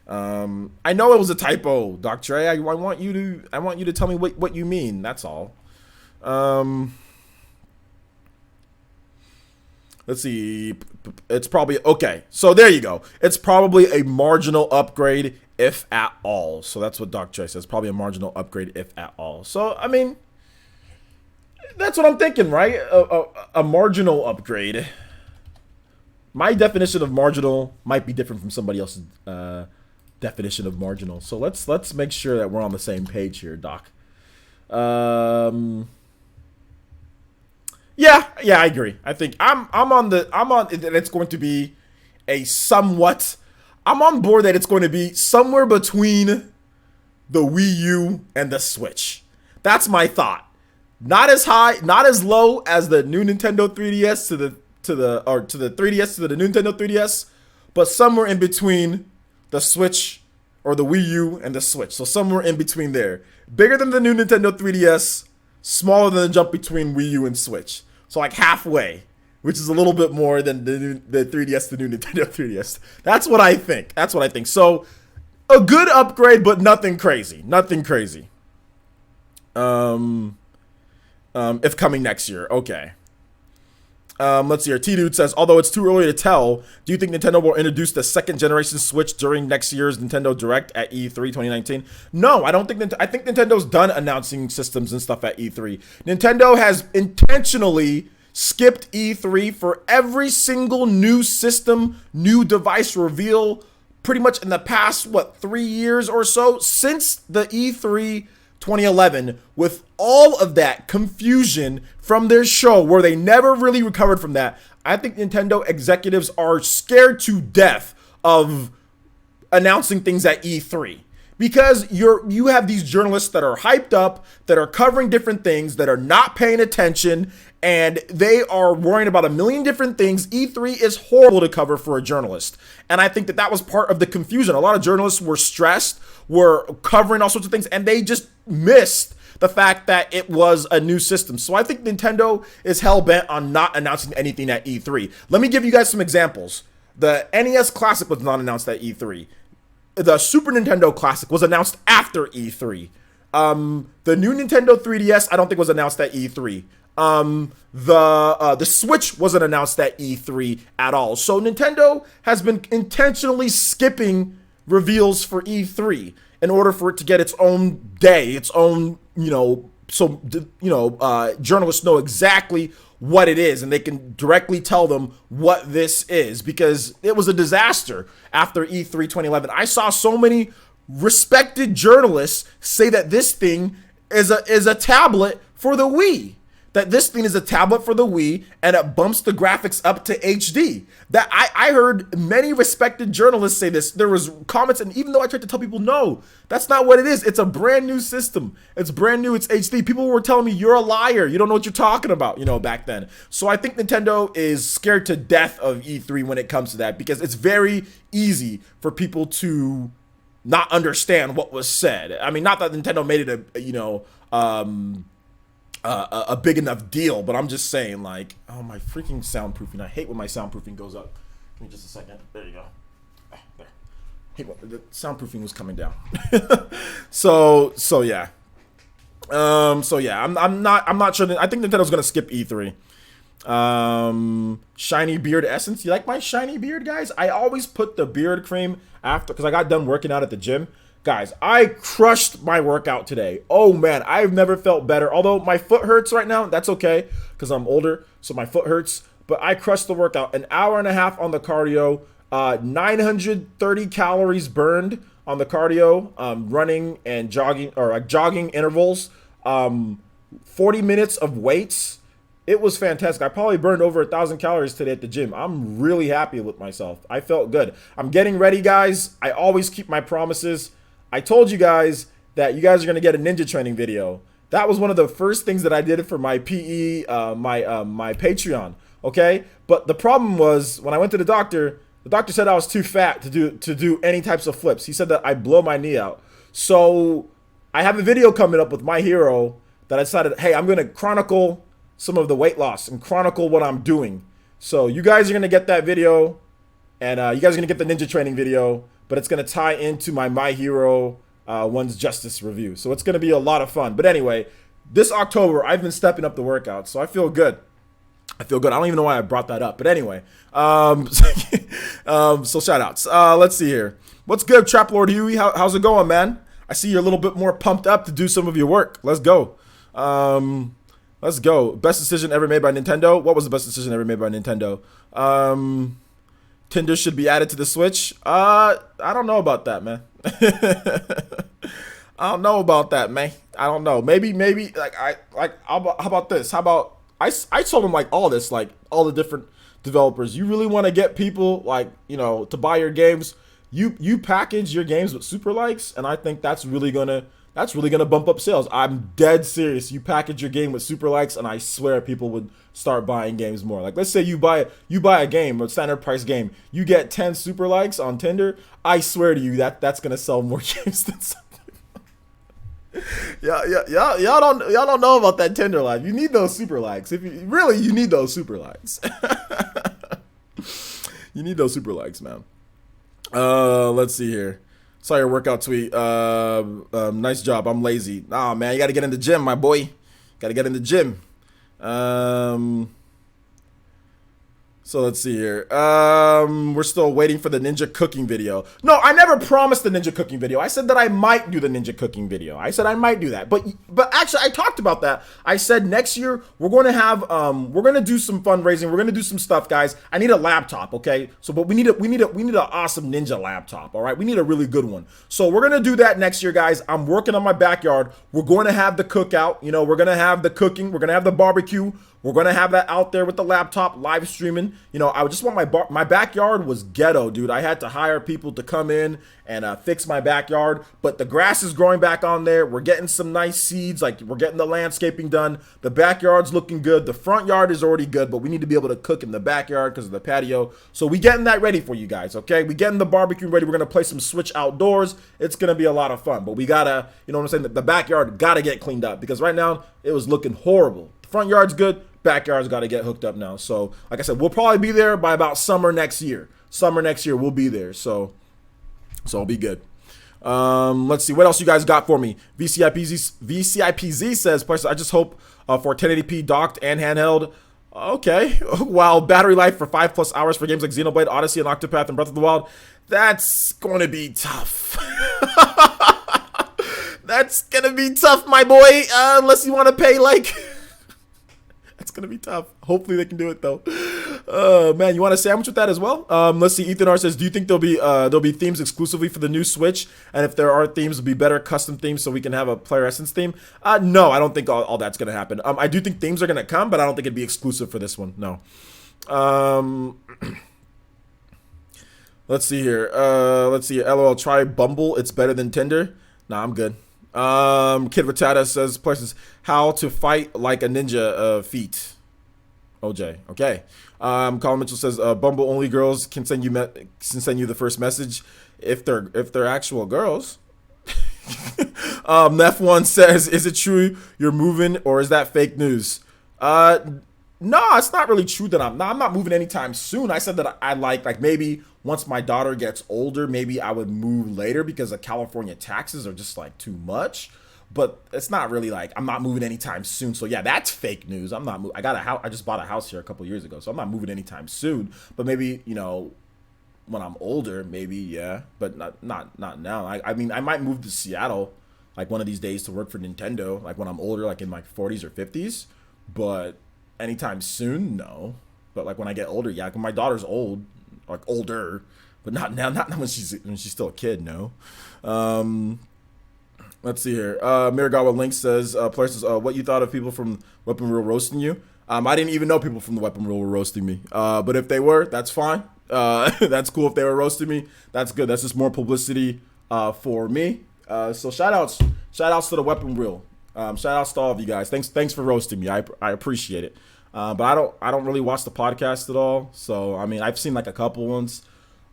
I know it was a typo, Doc Trey. I want you to tell me what you mean. That's all. Let's see. It's probably okay. So there you go. It's probably a marginal upgrade, if at all. So that's what Doc Trey says. Probably a marginal upgrade, if at all. So I mean, that's what I'm thinking, right? A marginal upgrade. My definition of marginal might be different from somebody else's definition of marginal. So let's make sure that we're on the same page here, Doc. Yeah, I agree. I think I'm on it's going to be a somewhat. I'm on board that it's going to be somewhere between the Wii U and the Switch. That's my thought. Not as high, not as low as the new Nintendo 3DS to the 3DS to the Nintendo 3DS, but somewhere in between the Switch or the Wii U and the Switch. So somewhere in between there. Bigger than the new Nintendo 3DS, smaller than the jump between Wii U and Switch. So like halfway, which is a little bit more than the 3DS to the new Nintendo 3DS. That's what I think. So a good upgrade, but nothing crazy. If coming next year, okay. Let's see here. T-Dude says, although it's too early to tell, do you think Nintendo will introduce the second generation Switch during next year's Nintendo Direct at E3 2019? No, I don't think I think Nintendo's done announcing systems and stuff at E3. Nintendo has intentionally skipped E3 for every single new system, new device reveal, pretty much in the past, 3 years or so, since the E3 2011, with all of that confusion from their show where they never really recovered from that. I think Nintendo executives are scared to death of announcing things at E3 because you have these journalists that are hyped up, that are covering different things, that are not paying attention, and they are worrying about a million different things. E3 is horrible to cover for a journalist. And I think that was part of the confusion. A lot of journalists were stressed, were covering all sorts of things, and they just missed the fact that it was a new system. So I think Nintendo is hell-bent on not announcing anything at E3. Let me give you guys some examples. The NES Classic was not announced at E3. The Super Nintendo Classic was announced after E3. The new Nintendo 3DS, I don't think was announced at E3. The Switch wasn't announced at E3 at all. So Nintendo has been intentionally skipping reveals for E3 in order for it to get its own day, its own, journalists know exactly what it is and they can directly tell them what this is, because it was a disaster after E3 2011. I saw so many respected journalists say that this thing is a tablet for the Wii. That this thing is a tablet for the Wii and it bumps the graphics up to HD. That I heard many respected journalists say this. There was comments, and even though I tried to tell people, no, that's not what it is. It's a brand new system. It's brand new. It's HD. People were telling me, you're a liar. You don't know what you're talking about, back then. So I think Nintendo is scared to death of E3 when it comes to that, because it's very easy for people to not understand what was said. I mean, not that Nintendo made it a big enough deal, but I'm just saying, like, oh, my freaking soundproofing. I hate when my soundproofing goes up. Give me just a second. There you go. There. Hey, the soundproofing was coming down. So yeah. I'm not sure. I think Nintendo's gonna skip E3. Shiny beard essence. You like my shiny beard, guys? I always put the beard cream after, because I got done working out at the gym. Guys, I crushed my workout today. Oh man, I've never felt better. Although my foot hurts right now, that's okay because I'm older, so my foot hurts. But I crushed the workout. An hour and a half on the cardio, 930 calories burned on the cardio, running and jogging, or like jogging intervals, 40 minutes of weights. It was fantastic. I probably burned over 1,000 calories today at the gym. I'm really happy with myself. I felt good. I'm getting ready, guys. I always keep my promises. I told you guys that you guys are going to get a ninja training video. That was one of the first things that I did for my PE, my Patreon, okay? But the problem was when I went to the doctor said I was too fat to do any types of flips. He said that I blow my knee out. So I have a video coming up with my hero that I decided, hey, I'm going to chronicle some of the weight loss and chronicle what I'm doing. So you guys are going to get that video, and you guys are going to get the ninja training video, but it's going to tie into my hero One's Justice review. So it's going to be a lot of fun. But anyway, this October, I've been stepping up the workouts, so I feel good. I don't even know why I brought that up. But anyway, so shout outs. Let's see here. What's good, Trap Lord Huey? How's it going, man? I see you're a little bit more pumped up to do some of your work. Let's go. Let's go. Best decision ever made by Nintendo. What was the best decision ever made by Nintendo? Tinder should be added to the Switch. I don't know about that, man. I don't know about that, man. I don't know. Maybe how about this? How about I told him like all the different developers. You really want to get people to buy your games. You package your games with super likes, and I think that's really gonna bump up sales. I'm dead serious. You package your game with super likes, and I swear people would start buying games more. Like, let's say you buy a game, a standard price game, you get 10 super likes on Tinder. I swear to you that's gonna sell more games than something. Y'all don't know about that Tinder life. You need those super likes. You need those super likes. You need those super likes, man. Let's see here. Saw your workout tweet. Nice job. I'm lazy. Nah, man, you got to get in the gym, my boy. Got to get in the gym. So let's see here. We're still waiting for the ninja cooking video. No, I never promised the ninja cooking video. I said that I might do the ninja cooking video. I said I might do that. But actually I talked about that. I said next year we're going to have we're going to do some fundraising. We're going to do some stuff, guys. I need a laptop, okay? So but we need an awesome ninja laptop, all right? We need a really good one. So we're going to do that next year, guys. I'm working on my backyard. We're going to have the cookout, we're going to have the cooking, we're going to have the barbecue. We're going to have that out there with the laptop live streaming. I just want my backyard was ghetto, dude. I had to hire people to come in and fix my backyard, but the grass is growing back on there. We're getting some nice seeds. We're getting the landscaping done. The backyard's looking good. The front yard is already good, but we need to be able to cook in the backyard because of the patio. So we getting that ready for you guys, okay? We getting the barbecue ready. We're going to play some Switch outdoors. It's going to be a lot of fun, but we got to, the backyard got to get cleaned up because right now it was looking horrible. The front yard's good. Backyard's got to get hooked up now. So, like I said, we'll probably be there by about summer next year. We'll be there. So I'll be good. Let's see. What else you guys got for me? VCIPZ says, I just hope for 1080p docked and handheld. Okay. While battery life for 5+ hours for games like Xenoblade, Odyssey, and Octopath and Breath of the Wild. That's going to be tough. That's going to be tough, my boy. Unless you want to pay It's gonna be tough. Hopefully they can do it though. Man, you want a sandwich with that as well? Let's see. Ethan R says, do you think there'll be themes exclusively for the new Switch? And if there are themes, it'll be better custom themes so we can have a player essence theme? No, I don't think all that's gonna happen. I do think themes are gonna come, but I don't think it'd be exclusive for this one. No. Let's see here. LOL. Try Bumble. It's better than Tinder. Nah, I'm good. Kid Ratata says places how to fight like a ninja feat. OJ. Okay. Colin Mitchell says Bumble only girls can send you the first message. if they're actual girls. Nef1 says, "Is it true you're moving, or is that fake news?" No, it's not really true that I'm not moving anytime soon. I said that I like maybe once my daughter gets older, maybe I would move later because the California taxes are just like too much. But it's not really like I'm not moving anytime soon. So yeah, that's fake news. I'm not. I got a house. I just bought a house here a couple years ago, so I'm not moving anytime soon. But maybe when I'm older, maybe yeah. But not now. I mean, I might move to Seattle like one of these days to work for Nintendo. Like when I'm older, like in my 40s or 50s. But anytime soon, no. But like when I get older, yeah. Like when my daughter's old, like older, but not now. Not when she's still a kid. No. Let's see here. Miragawa Link says, what you thought of people from Weapon Wheel roasting you? I didn't even know people from the Weapon Wheel were roasting me. But if they were, that's fine. That's cool if they were roasting me. That's good. That's just more publicity for me. So shout outs to the Weapon Wheel. Shout outs to all of you guys. Thanks for roasting me. I appreciate it. But I don't really watch the podcast at all. So I mean, I've seen like a couple ones.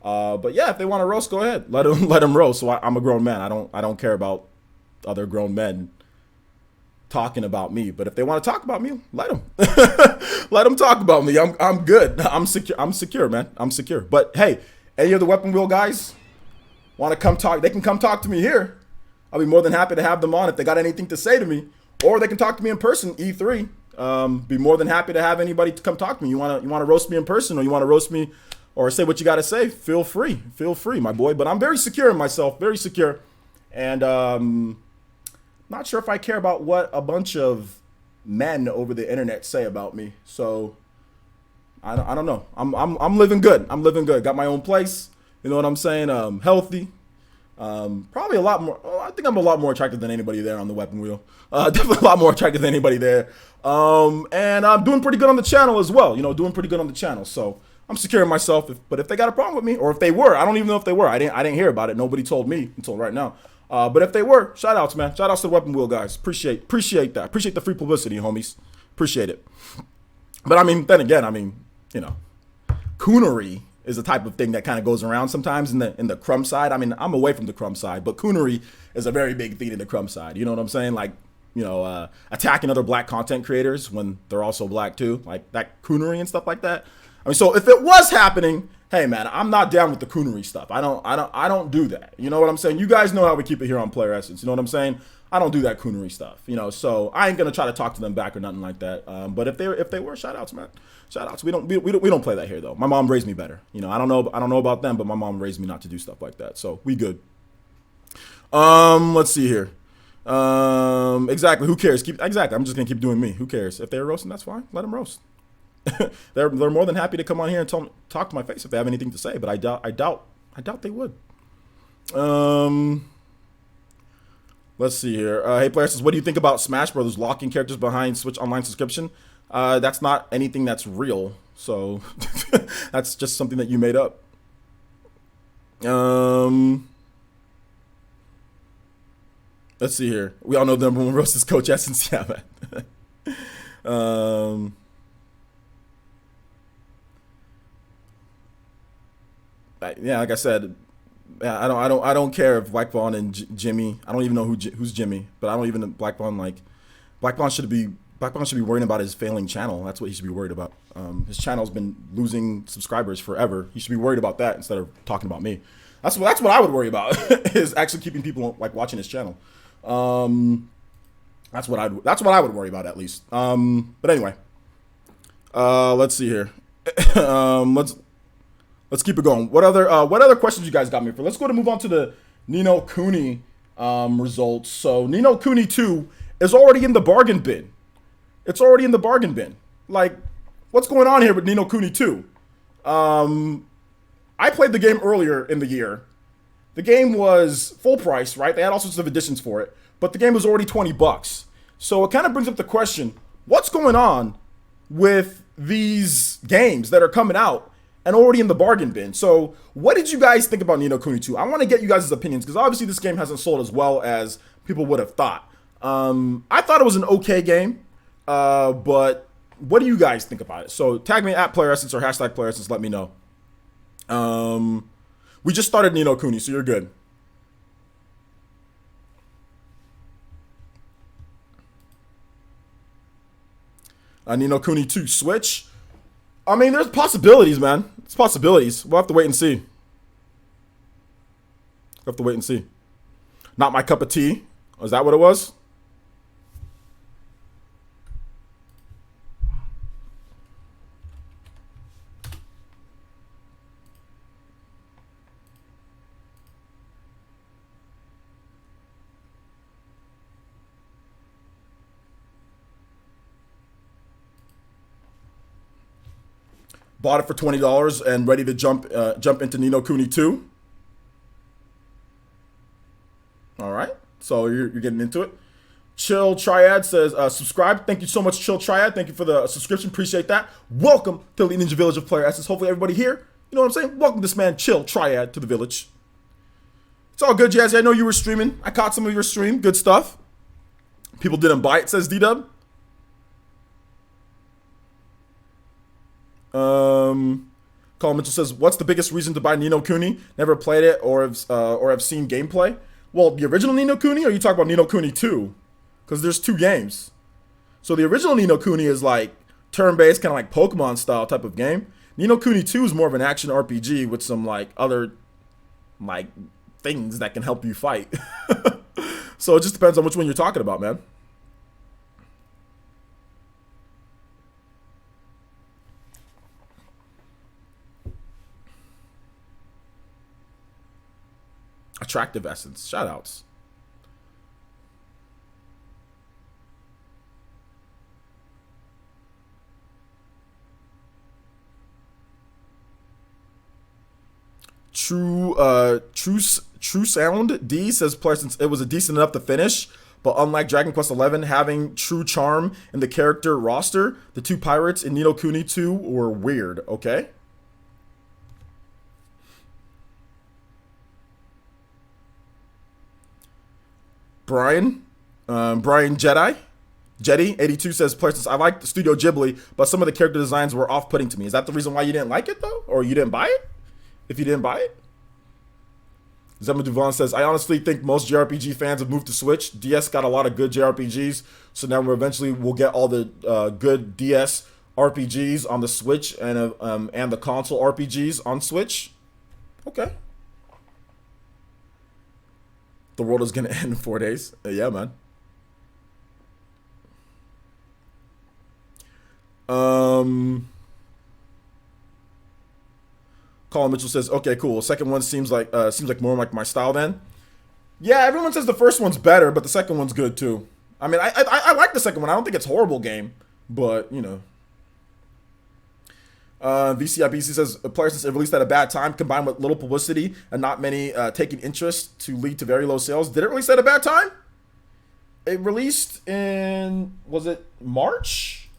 But yeah, if they want to roast, go ahead. Let them roast. So I'm a grown man. I don't care about other grown men talking about me. But if they want to talk about me, let them. Let them talk about me. I'm good. I'm secure, man. I'm secure. But hey, any of the Weapon Wheel guys want to come talk? They can come talk to me here. I'll be more than happy to have them on if they got anything to say to me, or they can talk to me in person. E3. Be more than happy to have anybody to come talk to me. You wanna roast me in person, or you want to roast me, or say what you got to say? Feel free, my boy. But I'm very secure in myself, very secure, and not sure if I care about what a bunch of men over the internet say about me. So I don't know. I'm living good. I'm living good. Got my own place. You know what I'm saying? Healthy. Probably a lot more. I think I'm a lot more attractive than anybody there on the Weapon Wheel. Definitely a lot more attractive than anybody there. And I'm doing pretty good on the channel as well. Doing pretty good on the channel. So I'm securing myself. But if they got a problem with me, or if they were, I don't even know if they were. I didn't hear about it. Nobody told me until right now. But if they were, shout outs, man. Shout outs to the Weapon Wheel guys. Appreciate that. Appreciate the free publicity, homies. Appreciate it. But I mean, then again, coonery is the type of thing that kind of goes around sometimes in the crumb side. I mean, I'm away from the crumb side, but coonery is a very big thing in the crumb side. You know what I'm saying? Like, attacking other black content creators when they're also black too, like that coonery and stuff like that. I mean, so if it was happening, hey man, I'm not down with the coonery stuff. I don't do that. You know what I'm saying? You guys know how we keep it here on Player Essence. You know what I'm saying? I don't do that coonery stuff. So I ain't gonna try to talk to them back or nothing like that. But if they were, shout outs, man. Shout outs. We don't play that here though. My mom raised me better. I don't know about them, but my mom raised me not to do stuff like that. So we good. Let's see here. Exactly. Who cares? Exactly. I'm just gonna keep doing me. Who cares? If they're roasting, that's fine. Let them roast. They're more than happy to come on here and talk to my face if they have anything to say, but I doubt they would. Let's see here. Hey Player says, what do you think about Smash Brothers locking characters behind Switch Online subscription? That's not anything that's real, so that's just something that you made up. Let's see here. We all know the number one roast is Coach Essence. Yeah, man. Yeah, like I said, I don't care if Black Vaughn and Jimmy. I don't even know who's Jimmy, but I don't even Black Vaughn should be worrying about his failing channel. That's what he should be worried about. His channel's been losing subscribers forever. He should be worried about that instead of talking about me. That's what I would worry about is actually keeping people like watching his channel. That's what I would worry about at least. But anyway, let's see here. Let's keep it going. What other questions you guys got me for? Let's move on to the Ni no Kuni results. So Ni no Kuni 2 is already in the bargain bin. It's already in the bargain bin. Like, what's going on here with Ni no Kuni 2? I played the game earlier in the year. The game was full price, right? They had all sorts of editions for it, but the game was already $20. So it kind of brings up the question, what's going on with these games that are coming out and already in the bargain bin? So what did you guys think about Ni no Kuni 2? I want to get you guys' opinions because obviously this game hasn't sold as well as people would have thought. I thought it was an okay game, but what do you guys think about it? So tag me at Player Essence or hashtag Player Essence. Let me know. We just started Ni no Kuni, so you're good. Ni no Kuni 2 Switch. I mean, there's possibilities, man. It's possibilities. We'll have to wait and see. We'll have to wait and see. Not my cup of tea. Is that what it was? Bought it for $20 and ready to jump into Ni no Kuni 2. All right, so you're getting into it. Chill Triad says, subscribe. Thank you so much, Chill Triad. Thank you for the subscription. Appreciate that. Welcome to the Ninja Village of Player Essence. Hopefully everybody here, you know what I'm saying? Welcome this man, Chill Triad, to the village. It's all good, Jazzy. I know you were streaming. I caught some of your stream. Good stuff. People didn't buy it, says D-Dub. Colin Mitchell says, what's the biggest reason to buy Ni no Kuni? Never played it or have seen gameplay. Well, the original Ni no Kuni, or you talk about Ni no Kuni 2? Because there's 2 games. So the original Ni no Kuni is like turn-based, kind of like Pokemon style type of game. Ni no Kuni 2 is more of an action RPG with some like other like things that can help you fight. So it just depends on which one you're talking about, man. Attractive Essence. Shoutouts. True Sound D says, plus since it was a decent enough to finish, but unlike Dragon Quest XI having true charm in the character roster, the 2 pirates in Ni no Kuni 2 were weird. Okay. Brian Jetty 82 says, since I like the Studio Ghibli, but some of the character designs were off-putting to me. Is that the reason why you didn't like it, though? Or you didn't buy it? If you didn't buy it? Zema Duvon says, I honestly think most JRPG fans have moved to Switch. DS got a lot of good JRPGs, so now we'll get all the good DS RPGs on the Switch and the console RPGs on Switch. Okay. The world is gonna end in 4 days. Yeah, man. Colin Mitchell says, okay, cool. Second one seems like more like my style then. Yeah, everyone says the first one's better, but the second one's good too. I mean, I like the second one. I don't think it's a horrible game, but you know. VCIBC says, player since it released at a bad time, combined with little publicity and not many taking interest to lead to very low sales. Did it release at a bad time? It released in, was it March?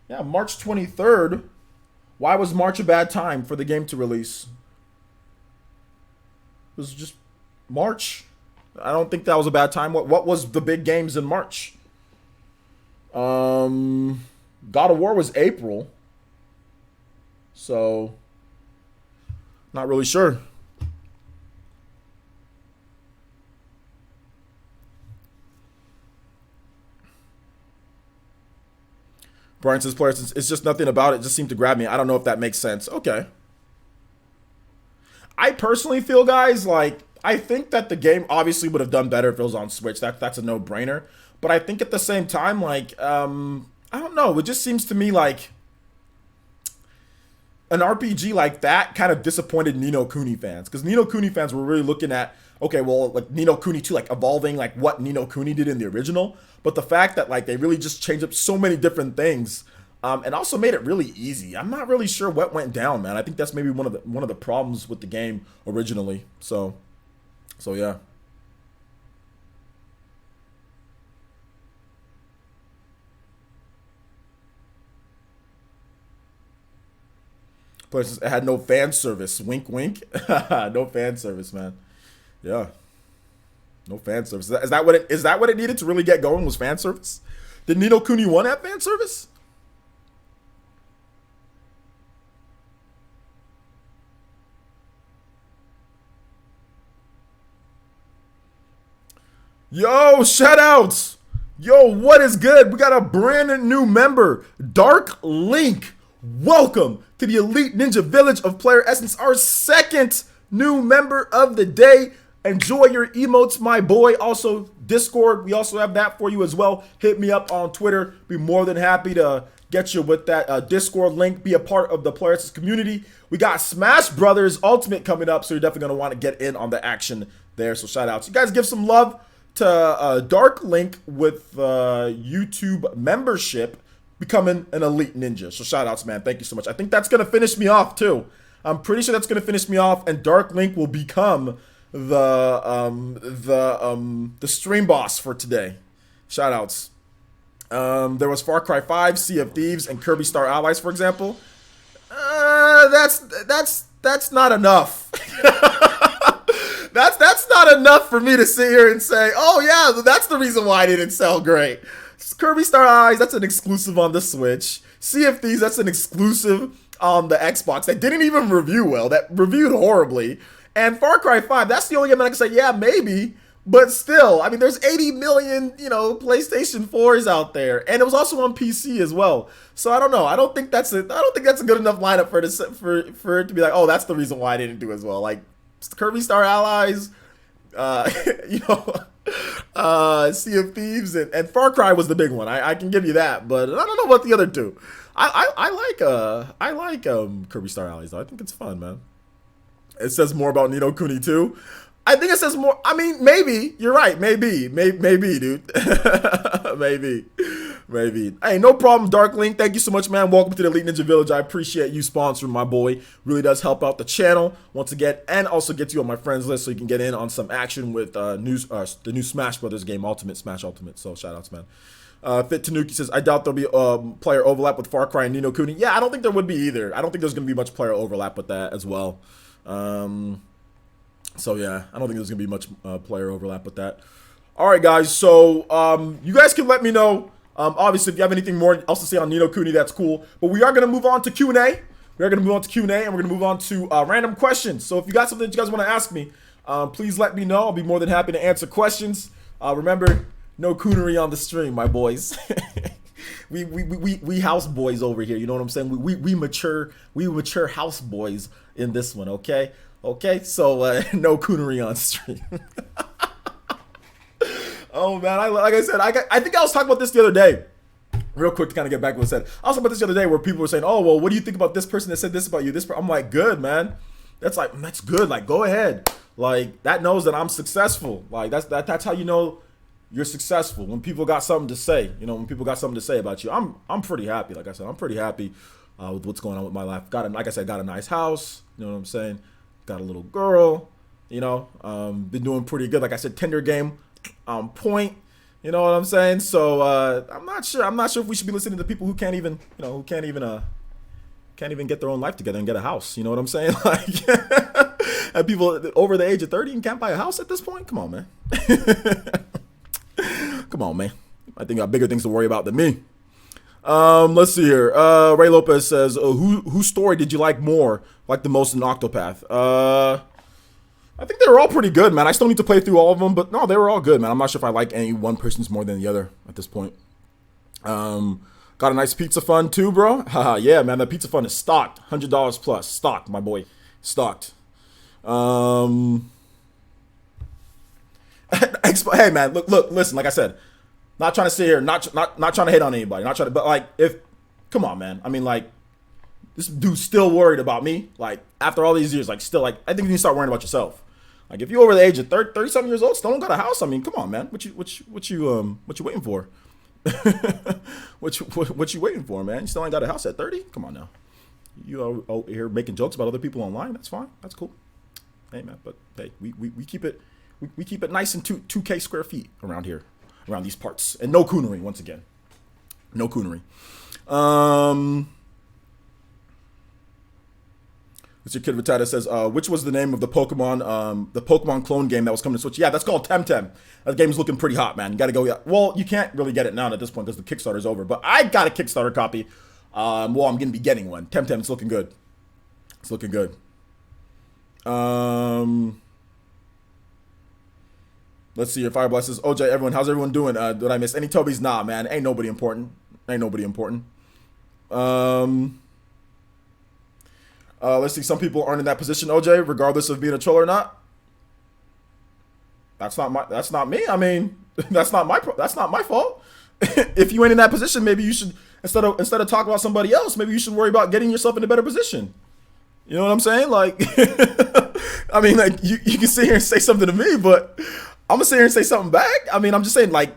Yeah, March 23rd. Why was March a bad time for the game to release? It was just March. I don't think that was a bad time. What was the big games in March? God of War was April. So, not really sure. Brian says, player, it's just nothing about it. Just seemed to grab me. I don't know if that makes sense. Okay. I personally feel, guys, like, I think that the game obviously would have done better if it was on Switch. That's a no-brainer. But I think at the same time, like, I don't know. It just seems to me like an RPG like that kind of disappointed Ni no Kuni fans. Because Ni no Kuni fans were really looking at, okay, well, like Ni no Kuni 2, like evolving like what Ni no Kuni did in the original. But the fact that like they really just changed up so many different things, and also made it really easy. I'm not really sure what went down, man. I think that's maybe one of the problems with the game originally. So yeah. But it had no fan service. Wink, wink. No fan service, man. Yeah. No fan service. Is that what it needed to really get going? Was fan service? Did Nino Kuni 1 have fan service? Yo, shoutouts. Yo, what is good? We got a brand new member, Dark Link. Welcome to the Elite Ninja Village of Player Essence, our second new member of the day. Enjoy your emotes, my boy. Also, Discord, we also have that for you as well. Hit me up on Twitter. Be more than happy to get you with that Discord link. Be a part of the Player Essence community. We got Smash Brothers Ultimate coming up, so you're definitely going to want to get in on the action there. So shout outs. You guys give some love to Dark Link with YouTube membership, becoming an Elite Ninja. So shout outs, man. Thank you so much. I think that's going to finish me off, too. I'm pretty sure that's going to finish me off, and Dark Link will become the stream boss for today. Shout outs. There was Far Cry 5, Sea of Thieves, and Kirby Star Allies, for example. That's not enough. That's not enough for me to sit here and say, oh yeah, that's the reason why I didn't sell great. Kirby Star Allies, that's an exclusive on the Switch. Sea of Thieves, that's an exclusive on the Xbox that didn't even review well, that reviewed horribly. And Far Cry 5, that's the only game I can say, yeah, maybe, but still, I mean, there's 80 million, PlayStation 4s out there, and it was also on PC as well. So I don't know. I don't think that's a good enough lineup for it to be like, oh, that's the reason why I didn't do as well. Like Kirby Star Allies, Sea of Thieves, and Far Cry was the big one. I can give you that, but I don't know about the other two. I like Kirby Star Allies though. I think it's fun, man. It says more about Nino Kuni too. I think it says more. I mean, maybe you're right. Maybe, dude. maybe. Hey, no problem, Dark Link. Thank you so much, man. Welcome to the Elite Ninja Village. I appreciate you sponsoring my boy. Really does help out the channel once again, and also get you on my friends list so you can get in on some action with the new Smash Brothers game, Smash Ultimate. So shout outs, man. Fit Tanuki says, I doubt there'll be player overlap with Far Cry and Nino Kuni. Yeah, I don't think there would be either. I don't think there's going to be much player overlap with that as well. So yeah, I don't think there's gonna be much player overlap with that. All right, guys. So you guys can let me know. Obviously, if you have anything more else to say on Nino Kuni, that's cool. But we are gonna move on to Q&A. We are gonna move on to Q&A, and we're gonna move on to random questions. So if you got something that you guys want to ask me, please let me know. I'll be more than happy to answer questions. Remember, no coonery on the stream, my boys. we house boys over here. You know what I'm saying? We mature house boys in this one. Okay, so no coonery on stream. Oh man, like I said, I think I was talking about this the other day. Real quick to kind of get back to what I said. I was talking about this the other day where people were saying, "Oh, well, what do you think about this person that said this about you?" I'm like, "Good, man. That's good. Like, go ahead. Like, that knows that I'm successful. Like, that's how you know you're successful, when people got something to say. When people got something to say about you. I'm pretty happy. Like I said, I'm pretty happy with what's going on with my life. Like I said, got a nice house. You know what I'm saying? Got a little girl. Been doing pretty good. Like I said, Tinder game on point. You know what I'm saying? So I'm not sure if we should be listening to people who can't even get their own life together and get a house. You know what I'm saying? Like, and people over the age of 30 and can't buy a house at this point. Come on, man. Come on, man. I think I got bigger things to worry about than me. Let's see here. Ray Lopez says, whose story did you like the most in Octopath? I think they were all pretty good, man. I still need to play through all of them, but no, they were all good, man. I'm not sure if I like any one person's more than the other at this point. Got a nice pizza fund too, bro. Haha, yeah, man. That pizza fund is stocked. $100 plus. Stocked, my boy. Stocked. Hey, man. Look. Listen. Like I said, not trying to sit here. Not trying to hate on anybody. Not trying to. But like, come on, man. I mean, like, this dude's still worried about me. Like, after all these years, like, still, like, I think you need to start worrying about yourself. Like, if you're over the age of 30-something years old, still don't got a house. I mean, come on, man. What you waiting for? What you waiting for, man? You still ain't got a house at 30? Come on now. You out here making jokes about other people online? That's fine. That's cool. Hey, man. But hey, we keep it nice and 2K square feet around here, around these parts, and no coonery. Once again, no coonery. Mr. Kid Retata says, which was the name of the Pokemon clone game that was coming to Switch? Yeah, that's called Temtem. That game's looking pretty hot, man. You gotta go. Well, you can't really get it now at this point because the Kickstarter's over. But I got a Kickstarter copy. Well, I'm gonna be getting one. Temtem's looking good. It's looking good. Let's see. Your Fire Blast says, OJ, everyone, how's everyone doing? Did I miss any Toby's? Nah, man. Ain't nobody important. Ain't nobody important. Let's see. Some people aren't in that position, OJ, regardless of being a troll or not. That's not me. I mean, that's not my fault. If you ain't in that position, maybe you should instead of talking about somebody else, maybe you should worry about getting yourself in a better position. You know what I'm saying? Like, I mean, like you can sit here and say something to me, but I'm gonna sit here and say something back. I mean, I'm just saying, like,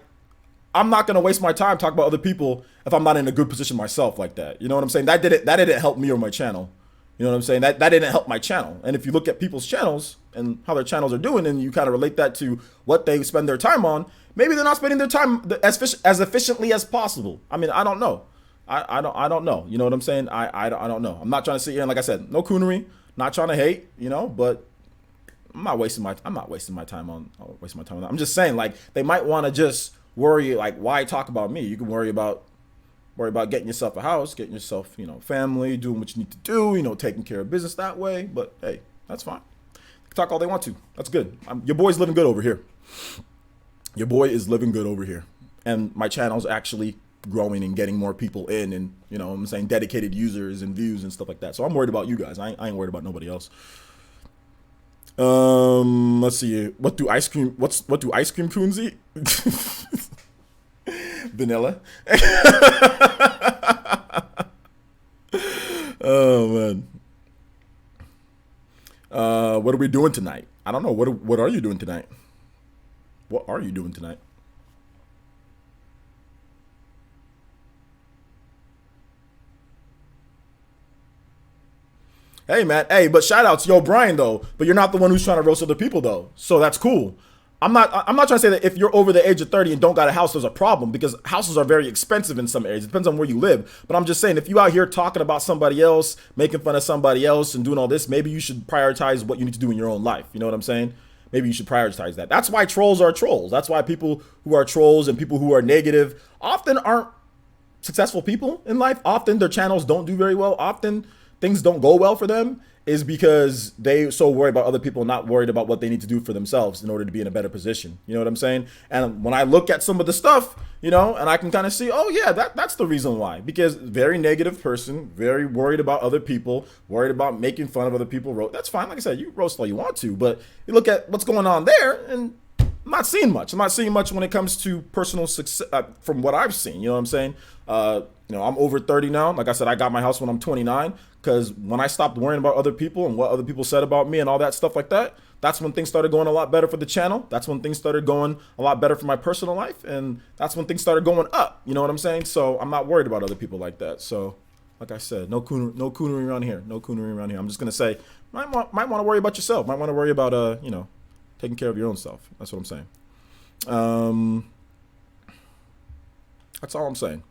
I'm not gonna waste my time talking about other people if I'm not in a good position myself like that. You know what I'm saying? That didn't help me or my channel. You know what I'm saying? That didn't help my channel. And if you look at people's channels and how their channels are doing, and you kind of relate that to what they spend their time on, maybe they're not spending their time as efficiently as possible. I mean, I don't know. I don't know. You know what I'm saying? I don't know. I'm not trying to sit here and, like I said, no coonery. Not trying to hate. You know, but I'm not wasting my time on that. I'm just saying, like, they might want to just worry, like, why talk about me? You can worry about getting yourself a house, getting yourself, you know, family, doing what you need to do, you know, taking care of business that way. But hey, that's fine. They can talk all they want to. That's good. Your boy's living good over here. Your boy is living good over here. And my channel's actually growing and getting more people in, and, you know, I'm saying, dedicated users and views and stuff like that. So I'm worried about you guys. I ain't worried about nobody else. Let's see. What do ice cream coons eat? Vanilla. Oh man. What are we doing tonight? I don't know. What are you doing tonight? What are you doing tonight? Hey man, hey, but shout outs, yo Brian though. But you're not the one who's trying to roast other people though, so that's cool. I'm not trying to say that if you're over the age of 30 and don't got a house, there's a problem, because houses are very expensive in some areas. It depends on where you live. But I'm just saying, if you out here talking about somebody else, making fun of somebody else and doing all this, maybe you should prioritize what you need to do in your own life. You know what I'm saying? Maybe you should prioritize that. That's why trolls are trolls. That's why people who are trolls and people who are negative often aren't successful people in life. Often their channels don't do very well. Often things don't go well for them, is because they so worried about other people, not worried about what they need to do for themselves in order to be in a better position. You know what I'm saying? And when I look at some of the stuff, you know, and I can kind of see, oh yeah, that's the reason why. Because very negative person, very worried about other people, worried about making fun of other people. That's fine. Like I said, you roast all you want to, but you look at what's going on there, and I'm not seeing much. I'm not seeing much when it comes to personal success from what I've seen. You know what I'm saying? You know, I'm over 30 now. Like I said, I got my house when I'm 29, because when I stopped worrying about other people and what other people said about me and all that stuff like that, that's when things started going a lot better for the channel. That's when things started going a lot better for my personal life, and that's when things started going up. You know what I'm saying? So I'm not worried about other people like that. So, like I said, no coonery around here. No coonery around here. I'm just gonna say, might want to worry about yourself. Might want to worry about you know, taking care of your own self. That's what I'm saying. That's all I'm saying.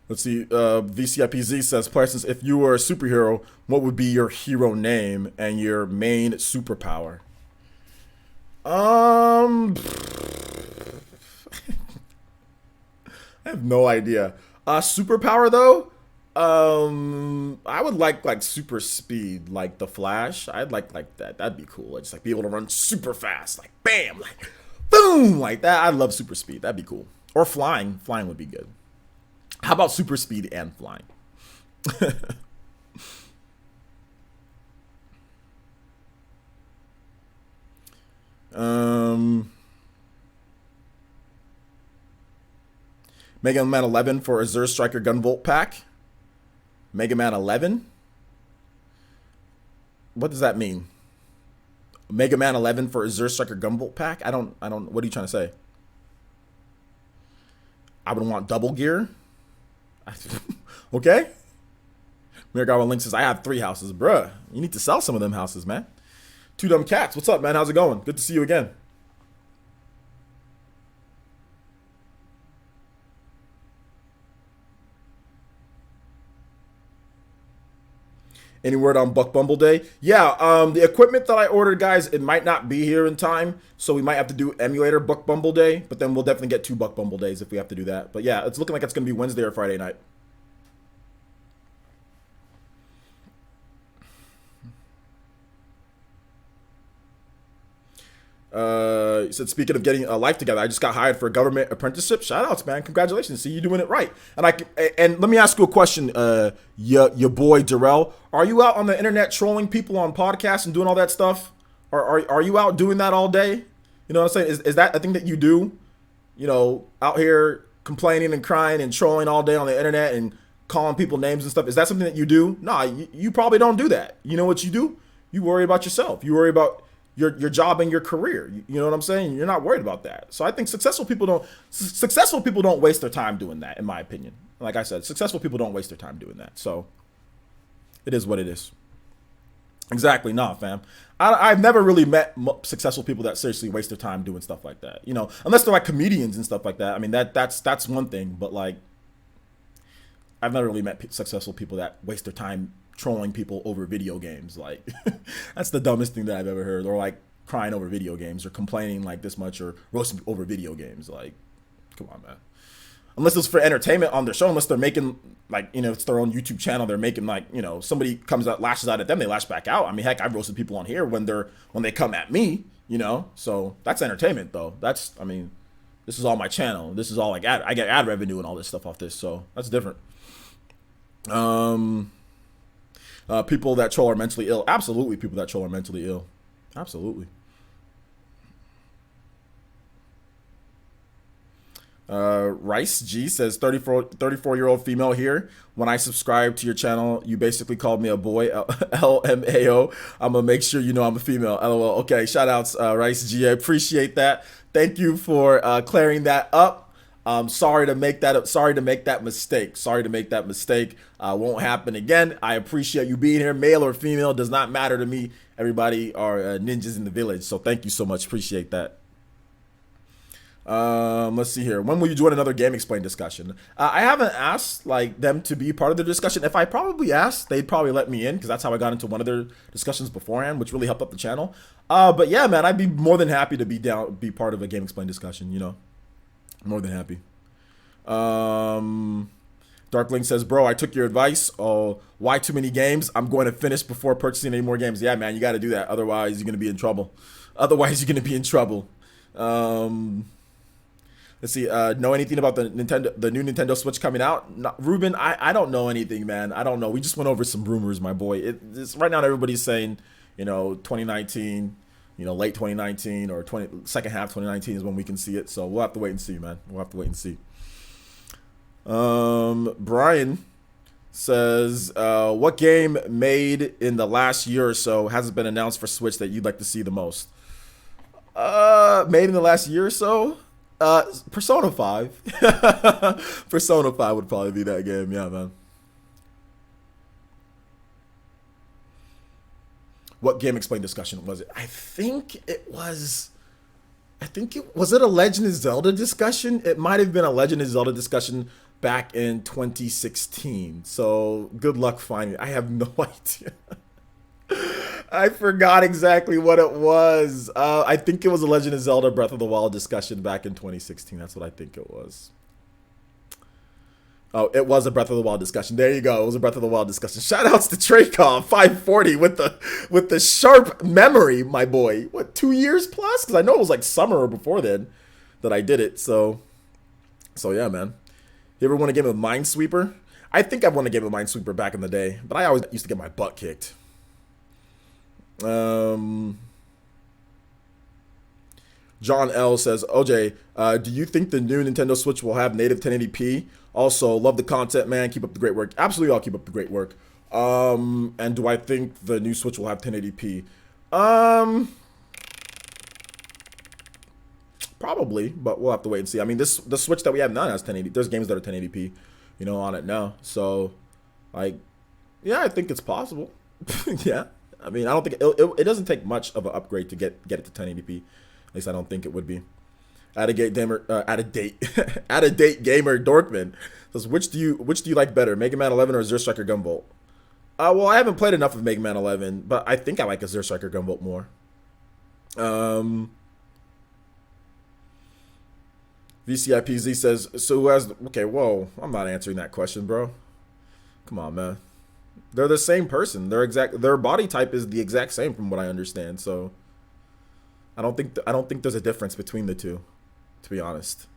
Let's see. VCIPZ says, Parsons, if you were a superhero, what would be your hero name and your main superpower? I have no idea. Superpower though, I would like super speed, like the Flash. I'd like that. That'd be cool. I'd just like be able to run super fast, like bam, like boom, like that. I love super speed. That'd be cool. Or flying. Flying would be good. How about super speed and flying? Mega Man 11 for Azure Striker Gunvolt pack. Mega Man 11? What does that mean? Mega Man 11 for Azure Striker Gunvolt pack? I don't, what are you trying to say? I would want double gear. Okay. Miragawa Link says, I have 3 houses. Bruh, you need to sell some of them houses, man. Two Dumb Cats, what's up, man? How's it going? Good to see you again. Any word on Buck Bumble Day? Yeah, the equipment that I ordered, guys, it might not be here in time, so we might have to do emulator Buck Bumble Day, but then we'll definitely get two Buck Bumble Days if we have to do that. But yeah, it's looking like it's going to be Wednesday or Friday night. He said, speaking of getting a life together, I just got hired for a government apprenticeship. Shout outs, man. Congratulations. See you doing it right. And let me ask you a question, your boy Darrell. Are you out on the internet trolling people on podcasts and doing all that stuff? Are you out doing that all day? You know what I'm saying? Is that a thing that you do? You know, out here complaining and crying and trolling all day on the internet and calling people names and stuff. Is that something that you do? Nah, you probably don't do that. You know what you do? You worry about yourself. You worry about your job and your career. You know what I'm saying? You're not worried about that. So I think successful people don't waste their time doing that, in my opinion. Like I said, successful people don't waste their time doing that. So it is what it is. Exactly, nah, fam. I've never really met successful people that seriously waste their time doing stuff like that. You know, unless they're like comedians and stuff like that. I mean, that's one thing. But like, I've never really met successful people that waste their time trolling people over video games. Like, that's the dumbest thing that I've ever heard. Or like crying over video games or complaining like this much or roasting over video games. Like, come on, man. Unless it's for entertainment on their show, unless they're making like, you know, it's their own YouTube channel, they're making like, you know, somebody comes out, lashes out at them, they lash back out. I mean, heck, I've roasted people on here when they come at me, you know. So that's entertainment though. I mean, this is all my channel. This is all like I get ad revenue and all this stuff off this, so that's different. People that troll are mentally ill. Absolutely, people that troll are mentally ill. Absolutely. Rice G says 34-year-old female here. When I subscribe to your channel, you basically called me a boy. LMAO. I'm gonna make sure you know I'm a female. LOL. Okay, shout outs, Rice G. I appreciate that. Thank you for clearing that up. Sorry to make that mistake. Sorry to make that mistake. Won't happen again. I appreciate you being here. Male or female does not matter to me. Everybody are ninjas in the village. So thank you so much. Appreciate that. Let's see here. When will you join another Game Explain discussion? I haven't asked like them to be part of the discussion. If I probably asked, they'd probably let me in because that's how I got into one of their discussions beforehand, which really helped up the channel. But yeah, man, I'd be more than happy to be part of a Game Explain discussion. You know, more than happy. Darkling says, bro, I took your advice. Oh, why too many games? I'm going to finish before purchasing any more games. Yeah, man, you got to do that. Otherwise, you're going to be in trouble. Let's see. Know anything about the new Nintendo Switch coming out? Ruben, I don't know anything, man. I don't know. We just went over some rumors, my boy. It's right now everybody's saying, you know, 2019, you know, late 2019 or second half 2019 is when we can see it. So we'll have to wait and see, man. We'll have to wait and see. Brian says, what game made in the last year or so hasn't been announced for Switch that you'd like to see the most? Made in the last year or so? Persona 5. Persona 5 would probably be that game. Yeah, man. What Game Explain discussion was it? I think it was it a Legend of Zelda discussion? It might have been a Legend of Zelda discussion back in 2016. So good luck finding it. I have no idea. I forgot exactly what it was. I think it was a Legend of Zelda Breath of the Wild discussion back in 2016. That's what I think it was. Oh, it was a Breath of the Wild discussion. There you go. It was a Breath of the Wild discussion. Shout outs to Traycom 540 with the sharp memory, my boy. What, 2 years plus? Because I know it was like summer or before then that I did it. So yeah, man. You ever won a game of Minesweeper? I think I've won a game of Minesweeper back in the day, but I always used to get my butt kicked. John L says, OJ, do you think the new Nintendo Switch will have native 1080p? Also, love the content, man. Keep up the great work. Absolutely, I'll keep up the great work. And do I think the new Switch will have 1080p? Probably, but we'll have to wait and see. I mean, the Switch that we have now has 1080. There's games that are 1080p, you know, on it now. So, like, yeah, I think it's possible. Yeah. I mean, I don't think it doesn't take much of an upgrade to get it to 1080p. At least I don't think it would be. At a gate gamer, at a date, at a date gamer Dorkman says, which do you like better, Mega Man 11 or Zero Striker Gunvolt? Well, I haven't played enough of Mega Man 11, but I think I like a Zero Striker Gunvolt more. VCIPZ says, so who has? Okay, whoa, I'm not answering that question, bro. Come on, man. They're the same person. Their body type is the exact same from what I understand. So I don't think there's a difference between the two, to be honest.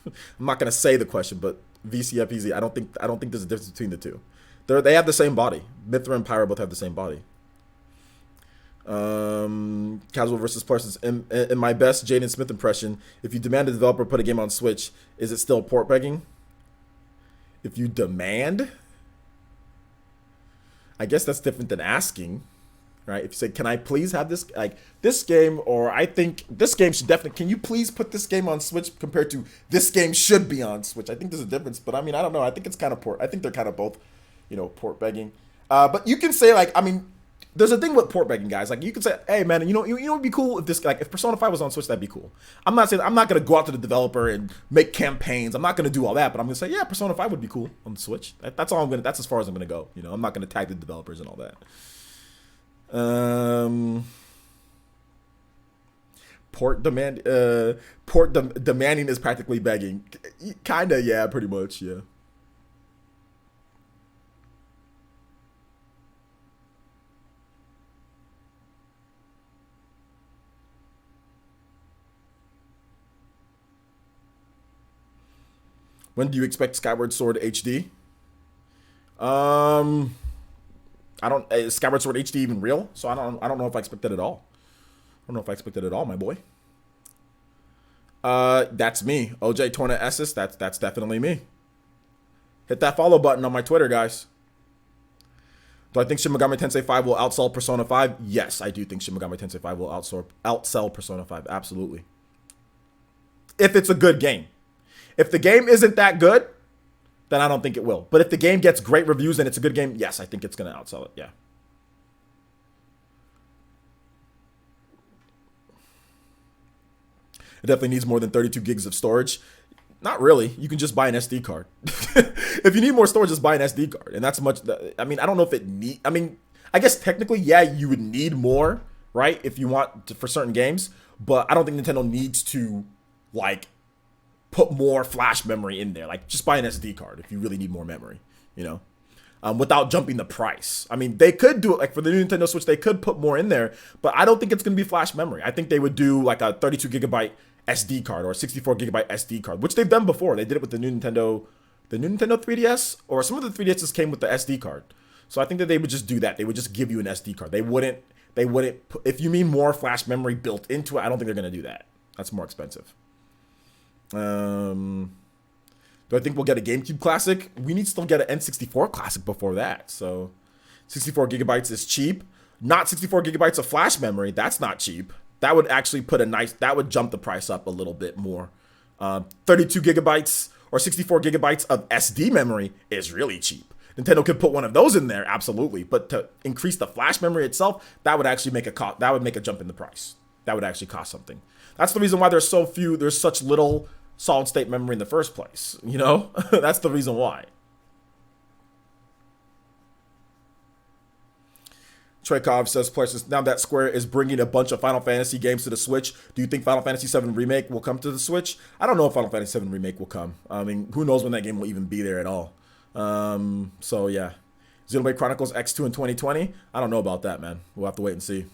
I'm not gonna say the question, but VCFPZ, I don't think there's a difference between the two. They have the same body. Mithra and Pyro both have the same body. Casual versus Parsons. In my best Jaden Smith impression, if you demand a developer put a game on Switch, is it still port begging? If you demand, I guess that's different than asking, right? If you say, can I please have this game, or I think this game should definitely, can you please put this game on Switch compared to this game should be on Switch? I think there's a difference, but I mean, I don't know. I think it's kind of I think they're kind of both, port begging. But you can say there's a thing with port begging, guys. Like, you could say, hey man, it'd be cool if if Persona 5 was on Switch, that'd be cool. I'm not gonna go out to the developer and make campaigns. I'm not gonna do all that, but I'm gonna say, yeah, Persona 5 would be cool on the Switch. That's as far as I'm gonna go. I'm not gonna tag the developers and all that. Demanding is practically begging. Kinda, yeah, pretty much, yeah. When do you expect Skyward Sword HD? Is Skyward Sword HD even real? So I don't know if I expect it at all. I don't know if I expect it at all, my boy. That's me, OJ Torna Esses. That's definitely me. Hit that follow button on my Twitter, guys. Do I think Shin Megami Tensei 5 will outsell Persona 5? Yes, I do think Shin Megami Tensei 5 will outsell Persona 5. Absolutely. If it's a good game. If the game isn't that good, then I don't think it will. But if the game gets great reviews and it's a good game, yes, I think it's going to outsell it. Yeah. It definitely needs more than 32 gigs of storage. Not really. You can just buy an SD card. If you need more storage, just buy an SD card. And that's much. I mean, I don't know if it I guess technically, yeah, you would need more, right? If you want to, for certain games. But I don't think Nintendo needs to, put more flash memory in there. Just buy an SD card if you really need more memory, without jumping the price. I mean, they could do it for the new Nintendo Switch. They could put more in there, but I don't think it's going to be flash memory. I think they would do a 32 gigabyte SD card or a 64 gigabyte SD card, which they've done before. They did it with the new Nintendo 3DS, or some of the 3DSs came with the SD card. So I think that they would just do that. They would just give you an SD card. They wouldn't. If you mean more flash memory built into it, I don't think they're going to do that. That's more expensive. Do I think we'll get a GameCube Classic? We need to still get an N64 Classic before that. So 64 gigabytes is cheap. Not 64 gigabytes of flash memory. That's not cheap. That would actually that would jump the price up a little bit more. 32 gigabytes or 64 gigabytes of SD memory is really cheap. Nintendo could put one of those in there, absolutely. But to increase the flash memory itself, that would actually make a jump in the price. That would actually cost something. That's the reason why there's such little solid state memory in the first place. That's the reason why. Treykov says, plus, now that Square is bringing a bunch of Final Fantasy games to the Switch, do you think Final Fantasy VII Remake will come to the Switch? I don't know if Final Fantasy VII Remake will come. I mean, who knows when that game will even be there at all. So, yeah. Xenoblade Chronicles X2 in 2020? I don't know about that, man. We'll have to wait and see.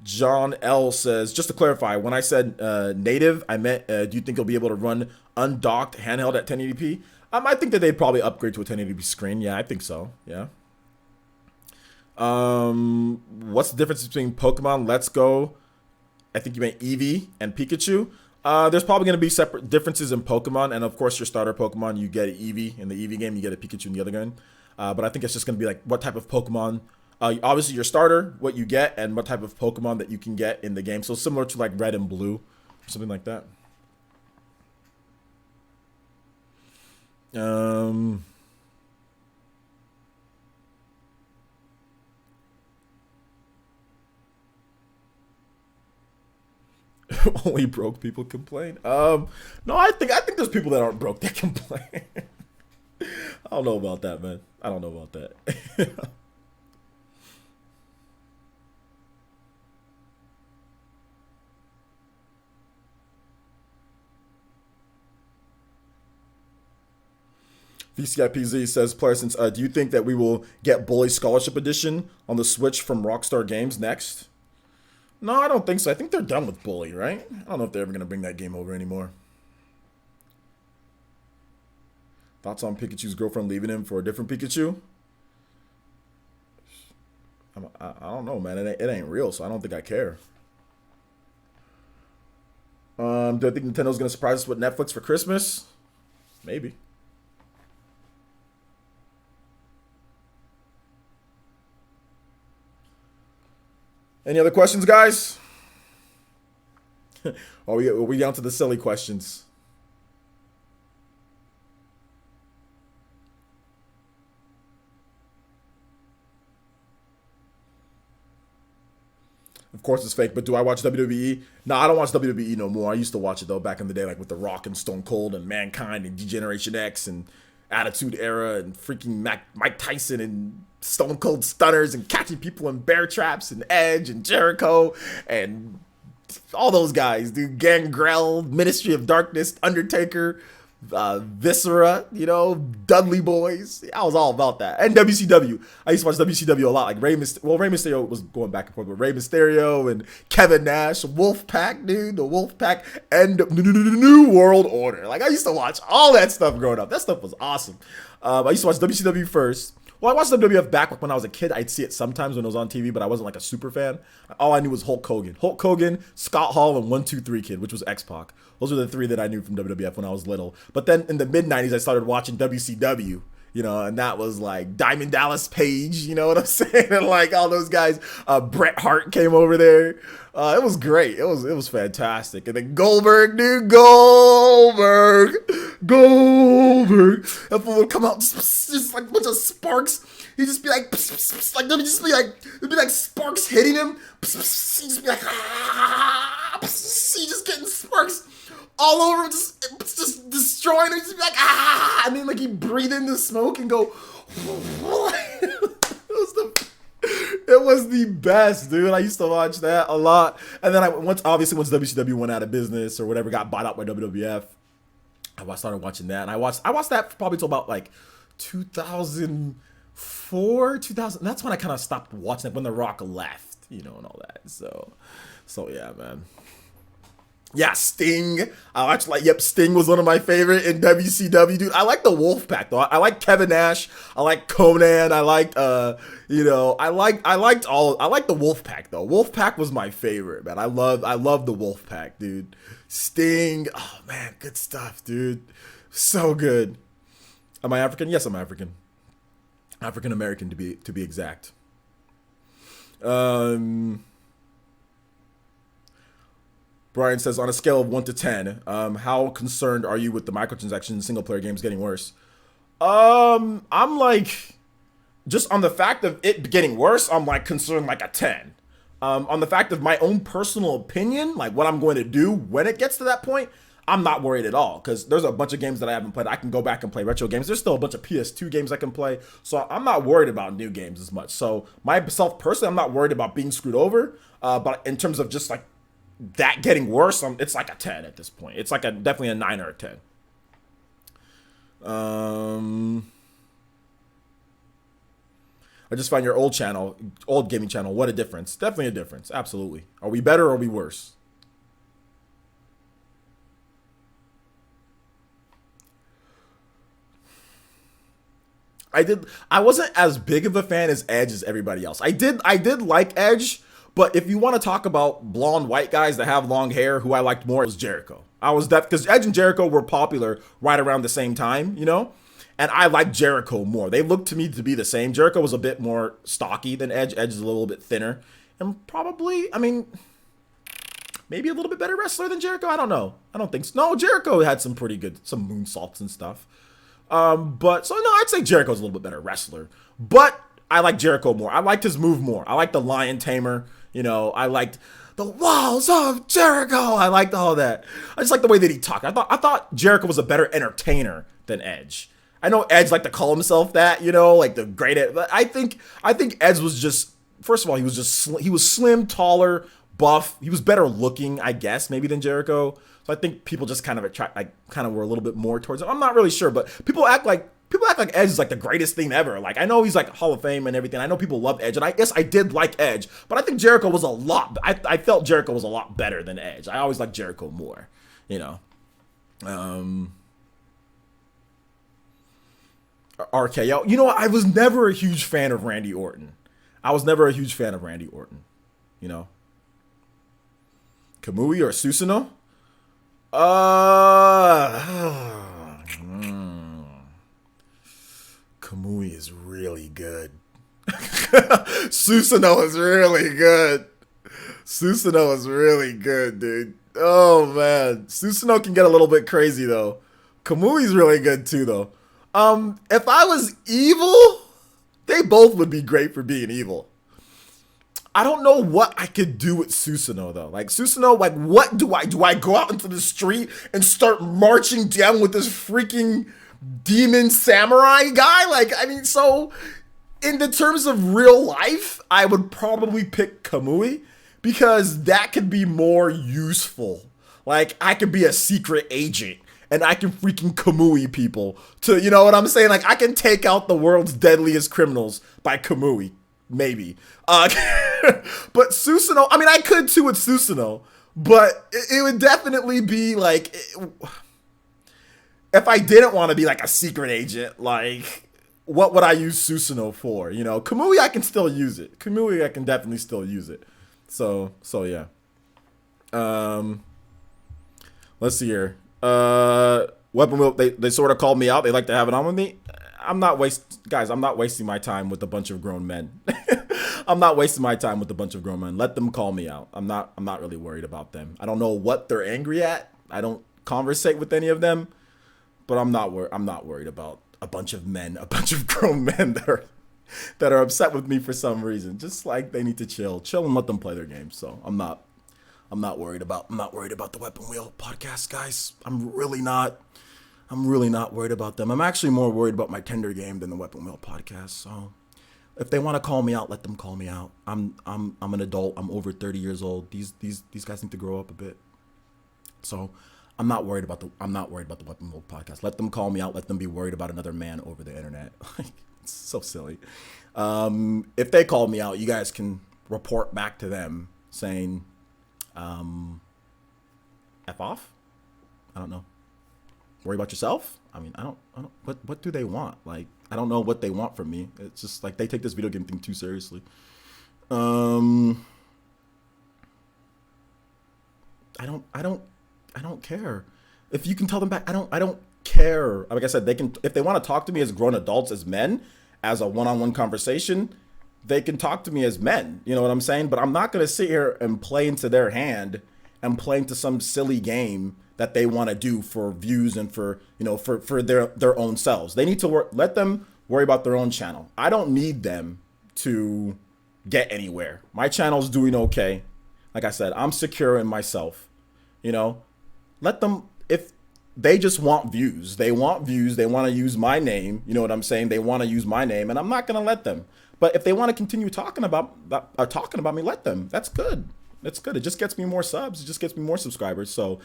John L says, just to clarify, when I said native, I meant, do you think you'll be able to run undocked handheld at 1080p? I think that they'd probably upgrade to a 1080p screen. Yeah, I think so. Yeah. What's the difference between Pokemon Let's Go? I think you meant Eevee and Pikachu. There's probably going to be separate differences in Pokemon, and of course, your starter Pokemon, you get an Eevee in the Eevee game, you get a Pikachu in the other game. But I think it's just going to be what type of Pokemon. Obviously, your starter, what you get, and what type of Pokemon that you can get in the game. So similar to Red and Blue, or something like that. Only broke people complain. No, I think there's people that aren't broke that complain. I don't know about that, man. I don't know about that. VCIPZ says, Parsons, do you think that we will get Bully Scholarship Edition on the Switch from Rockstar Games next? No, I don't think so. I think they're done with Bully, right? I don't know if they're ever going to bring that game over anymore. Thoughts on Pikachu's girlfriend leaving him for a different Pikachu? I don't know, man. It ain't real, so I don't think I care. Do I think Nintendo's going to surprise us with Netflix for Christmas? Maybe. Any other questions, guys? Are we down to the silly questions? Of course it's fake, but do I watch WWE? No, I don't watch WWE no more. I used to watch it, though, back in the day, like with The Rock and Stone Cold and Mankind and Degeneration X and Attitude Era and freaking Mike Tyson and Stone Cold Stunners and catching people in bear traps and Edge and Jericho and all those guys, dude. Gangrel, Ministry of Darkness, Undertaker, Viscera, Dudley Boys. I was all about that. And WCW. I used to watch WCW a lot. Like Rey Mysterio was going back and forth with Rey Mysterio and Kevin Nash, Wolfpack, dude, the Wolfpack, and New World Order. Like I used to watch all that stuff growing up. That stuff was awesome. I used to watch WCW first. Well, I watched WWF back when I was a kid. I'd see it sometimes when it was on TV, but I wasn't like a super fan. All I knew was Hulk Hogan, Scott Hall, and 1-2-3 Kid, which was X-Pac. Those are the three that I knew from WWF when I was little. But then in the mid-90s, I started watching WCW, and that was like Diamond Dallas Page, you know what I'm saying? And like all those guys, Bret Hart came over there. It was great. It was fantastic. And then Goldberg, dude, Goldberg. That fool would come out just like a bunch of sparks. He'd just be like, like there'd be like sparks hitting him. He'd just be like, he's just getting sparks all over him, just destroying him. He'd just be like, and then like he'd breathe in the smoke and go. It was the best, dude. I used to watch that a lot. And then once WCW went out of business or whatever, got bought out by WWF, I started watching that. And I watched that probably till about like 2004, 2000. That's when I kind of stopped watching it, when The Rock left, and all that. So yeah, man. Yeah, Sting. Sting was one of my favorite in WCW, dude. I like the Wolfpack though. I like Kevin Nash. I like Conan. I liked I liked the Wolfpack though. Wolfpack was my favorite, man. I love the Wolfpack, dude. Sting. Oh man, good stuff, dude. So good. Am I African? Yes, I'm African. African American to be exact. Brian says, on a scale of 1 to 10, how concerned are you with the microtransactions in single player games getting worse? I'm like, just on the fact of it getting worse, I'm like concerned like a 10. On the fact of my own personal opinion, like what I'm going to do when it gets to that point, I'm not worried at all, because there's a bunch of games that I haven't played. I can go back and play retro games. There's still a bunch of PS2 games I can play, so I'm not worried about new games as much. So myself personally, I'm not worried about being screwed over, but in terms of just like that getting worse, it's like a 10 at this point. It's like definitely a 9 or a 10. I just found your old gaming channel. What a difference. Definitely a difference. Absolutely. Are we better or are we worse? I wasn't as big of a fan as Edge as everybody else. I did like Edge, but if you want to talk about blonde white guys that have long hair, who I liked more, it was Jericho. I was that because Edge and Jericho were popular right around the same time, and I liked Jericho more. They looked to me to be the same. Jericho was a bit more stocky than Edge. Edge is a little bit thinner, and probably, maybe a little bit better wrestler than Jericho. I don't know. I don't think so. No, Jericho had some moonsaults and stuff. But so no, I'd say Jericho's a little bit better wrestler, but I like Jericho more. I liked his move more. I liked the Lion Tamer. I liked the walls of Jericho. I liked all that. I just like the way that he talked. I thought Jericho was a better entertainer than Edge. I know Edge liked to call himself that, like the great Ed. But I think Edge was just, first of all, he was slim, taller, buff. He was better looking, I guess, maybe than Jericho. So I think people just kind of were a little bit more towards him. I'm not really sure, but people act like Edge is like the greatest thing ever. Like, I know he's like Hall of Fame and everything. I know people love Edge, and I guess I did like Edge, but I think Jericho was I felt Jericho was a lot better than Edge. I always liked Jericho more, RKO. I was never a huge fan of Randy Orton. Kamui or Susanoo? Kamui is really good. Susanoo is really good. Susanoo is really good, dude. Oh, man. Susanoo can get a little bit crazy, though. Kamui's really good, too, though. If I was evil, they both would be great for being evil. I don't know what I could do with Susanoo, though. Like, Susanoo, like, what do I go out into the street and start marching down with this freaking demon samurai guy? Like, I mean, so in the terms of real life, I would probably pick Kamui because that could be more useful. Like, I could be a secret agent and I can freaking Kamui people to, you know what I'm saying? Like, I can take out the world's deadliest criminals by Kamui. Maybe. But Susanoo, I mean, I could too with Susanoo, but it would definitely be like, if I didn't want to be like a secret agent, like, what would I use Susanoo for? Kamui, I can still use it. Kamui, I can definitely still use it. So yeah. Let's see here. Weapon Wheel, they sort of called me out. They like to have it on with me. I'm not wasting my time with a bunch of grown men. I'm not wasting my time with a bunch of grown men. Let them call me out. I'm not really worried about them. I don't know what they're angry at. I don't conversate with any of them, but I'm not worried about a bunch of men, a bunch of grown men that are upset with me for some reason. Just like they need to chill and let them play their game. So I'm not worried about the Weapon Wheel podcast, guys. I'm really not worried about them. I'm actually more worried about my Tender game than the Weapon Wheel podcast. So if they want to call me out, let them call me out. I'm an adult. I'm over 30 years old. These guys need to grow up a bit. So I'm not worried about the Weapon Wheel podcast. Let them call me out. Let them be worried about another man over the internet. It's so silly. If they call me out, you guys can report back to them saying, F off? I don't know. Worry about yourself? I mean, I don't what do they want? Like, I don't know what they want from me. It's just like they take this video game thing too seriously. I don't care. If you can tell them back, I don't care. Like I said, they can, if they want to talk to me as grown adults, as men, as a one-on-one conversation, they can talk to me as men. You know what I'm saying? But I'm not going to sit here and play into their hand and play into some silly game that they want to do for views and for their own selves. They need to let them worry about their own channel. I don't need them to get anywhere. My channel's doing okay. Like I said, I'm secure in myself. Let them, if they just want views, they want to use my name. You know what I'm saying? They want to use my name, and I'm not going to let them. But if they want to continue talking about me, let them. That's good. That's good. It just gets me more subs. It just gets me more subscribers. So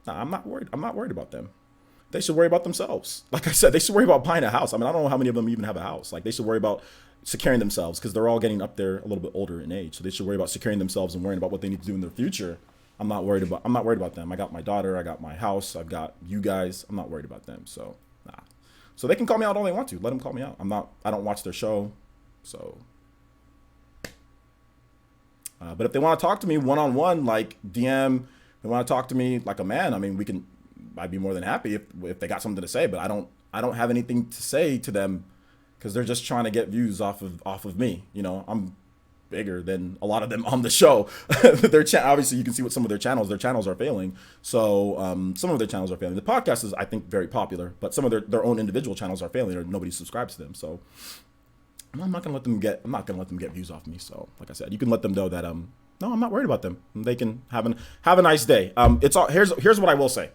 I'm not worried. I'm not worried about them. They should worry about themselves. Like I said, they should worry about buying a house. I mean, I don't know how many of them even have a house. Like, they should worry about securing themselves because they're all getting up there a little bit older in age. So they should worry about securing themselves and worrying about what they need to do in their future. I'm not worried about them. I got my daughter. I got my house. I've got you guys. I'm not worried about them. So, nah. So they can call me out all they want to. Let them call me out. I don't watch their show. So, but if they want to talk to me one-on-one, like DM, they want to talk to me like a man, I mean, I'd be more than happy if they got something to say, but I don't have anything to say to them because they're just trying to get views off of me. I'm bigger than a lot of them on the show. Obviously you can see what some of their channels are failing. So some of their channels are failing. The podcast is, I think, very popular, but some of their own individual channels are failing or nobody subscribes to them. So I'm not gonna let them get views off me. So like I said, you can let them know that No, I'm not worried about them. They can have a nice day. It's all here's what I will say.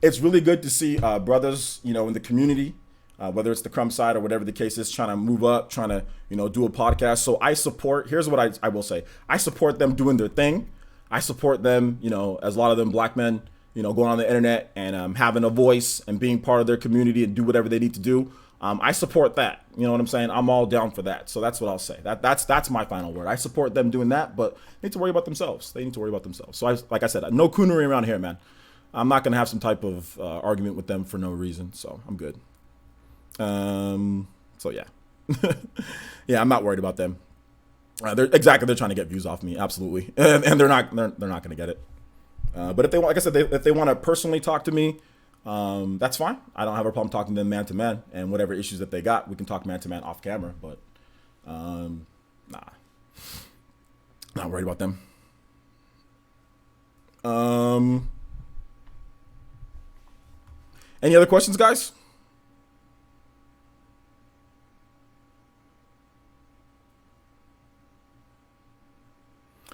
It's really good to see brothers, in the community, whether it's the Crumb side or whatever the case is, trying to move up, trying to, do a podcast. So I support. Here's what I will say. I support them doing their thing. I support them, as a lot of them black men, going on the internet and having a voice and being part of their community and do whatever they need to do. I support that. You know what I'm saying? I'm all down for that. So that's what I'll say. That's my final word. I support them doing that, but they need to worry about themselves. They need to worry about themselves. So like I said, no coonery around here, man. I'm not gonna have some type of argument with them for no reason. So I'm good. So yeah, yeah, I'm not worried about them. They're trying to get views off me, absolutely, and they're not gonna get it. But if they want, like I said, if they want to personally talk to me, that's fine. I don't have a problem talking to them man to man, and whatever issues that they got, we can talk man to man off camera. But nah, not worried about them. Any other questions, guys?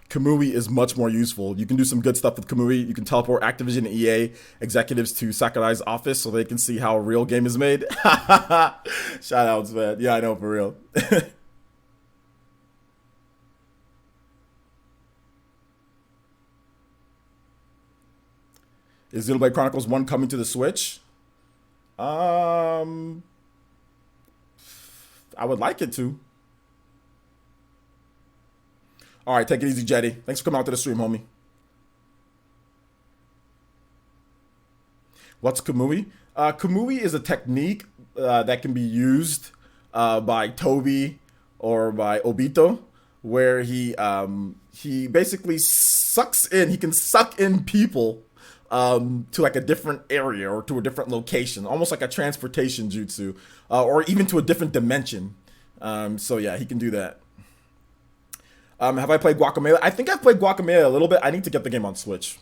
Kamui is much more useful. You can do some good stuff with Kamui. You can teleport Activision and EA executives to Sakurai's office so they can see how a real game is made. Shout outs, man. Yeah, I know, for real. Is Xenoblade Chronicles 1 coming to the Switch? I would like it to. All right, take it easy, Jetty. Thanks for coming out to the stream, homie. What's Kamui? Kamui is a technique that can be used by Toby or by Obito, where he basically sucks in. He can suck in people to like a different area or to a different location, almost like a transportation jutsu, or even to a different dimension. So yeah, he can do that. Have I played Guacamelee? I think I've played Guacamelee a little bit. I need to get the game on Switch.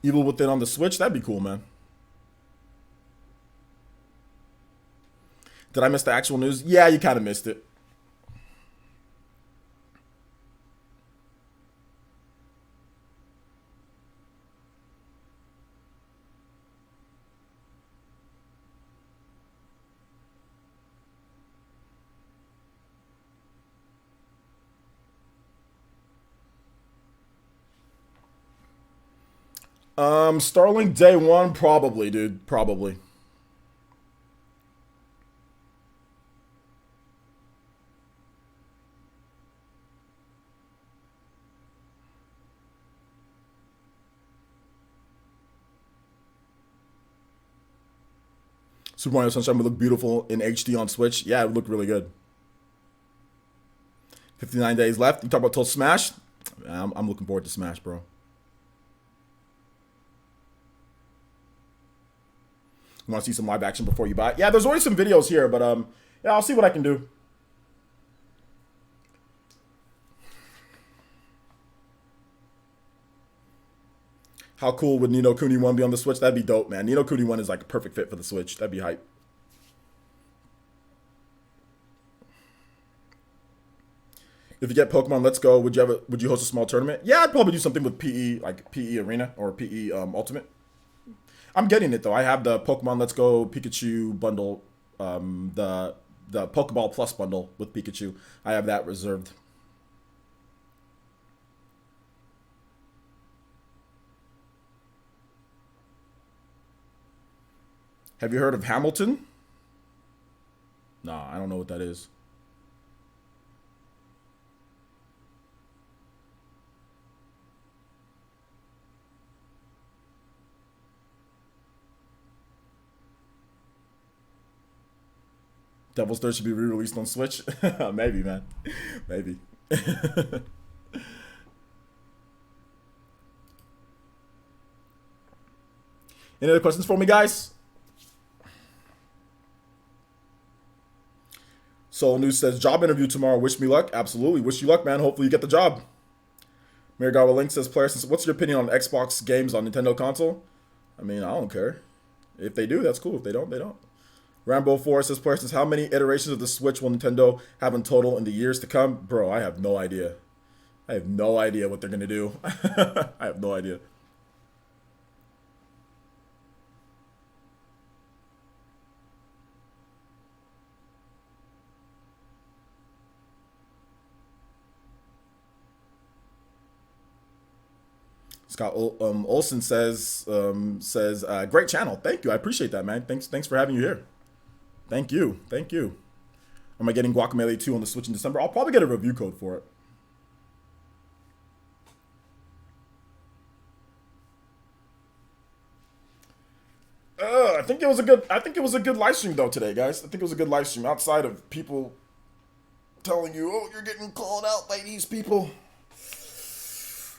Evil Within on the Switch? That'd be cool, man. Did I miss the actual news? Yeah, you kind of missed it. Starlink Day 1, probably, dude. Probably. Super Mario Sunshine would look beautiful in HD on Switch. Yeah, it would look really good. 59 days left. You talk about till Smash? I'm looking forward to Smash, bro. You want to see some live action before you buy it? Yeah, there's already some videos here, but yeah, I'll see what I can do. How cool would Nino Kuni 1 be on the Switch? That'd be dope, man. Nino Kuni 1 is like a perfect fit for the Switch. That'd be hype. If you get Pokemon Let's Go, would you host a small tournament? Yeah, I'd probably do something with PE, like PE Arena or PE Ultimate. I'm getting it though. I have the Pokemon Let's Go Pikachu bundle, the Pokeball Plus bundle with Pikachu. I have that reserved. Have you heard of Hamilton? Nah, I don't know what that is. Devil's Third should be re-released on Switch. Maybe, man. Maybe. Any other questions for me, guys? Soul News says, job interview tomorrow. Wish me luck. Absolutely. Wish you luck, man. Hopefully you get the job. Marigawa Link says, player, what's your opinion on Xbox games on Nintendo console? I mean, I don't care. If they do, that's cool. If they don't, they don't. Rambo Forest says, "Players, how many iterations of the Switch will Nintendo have in total in the years to come?" Bro, I have no idea. I have no idea what they're gonna do. I have no idea. Scott Olson says great channel. Thank you. I appreciate that, man. Thanks for having you here. Thank you. Thank you. Am I getting Guacamelee 2 on the Switch in December? I'll probably get a review code for it. I think it was a good live stream though today, guys. I think it was a good live stream outside of people telling you, "Oh, you're getting called out by these people."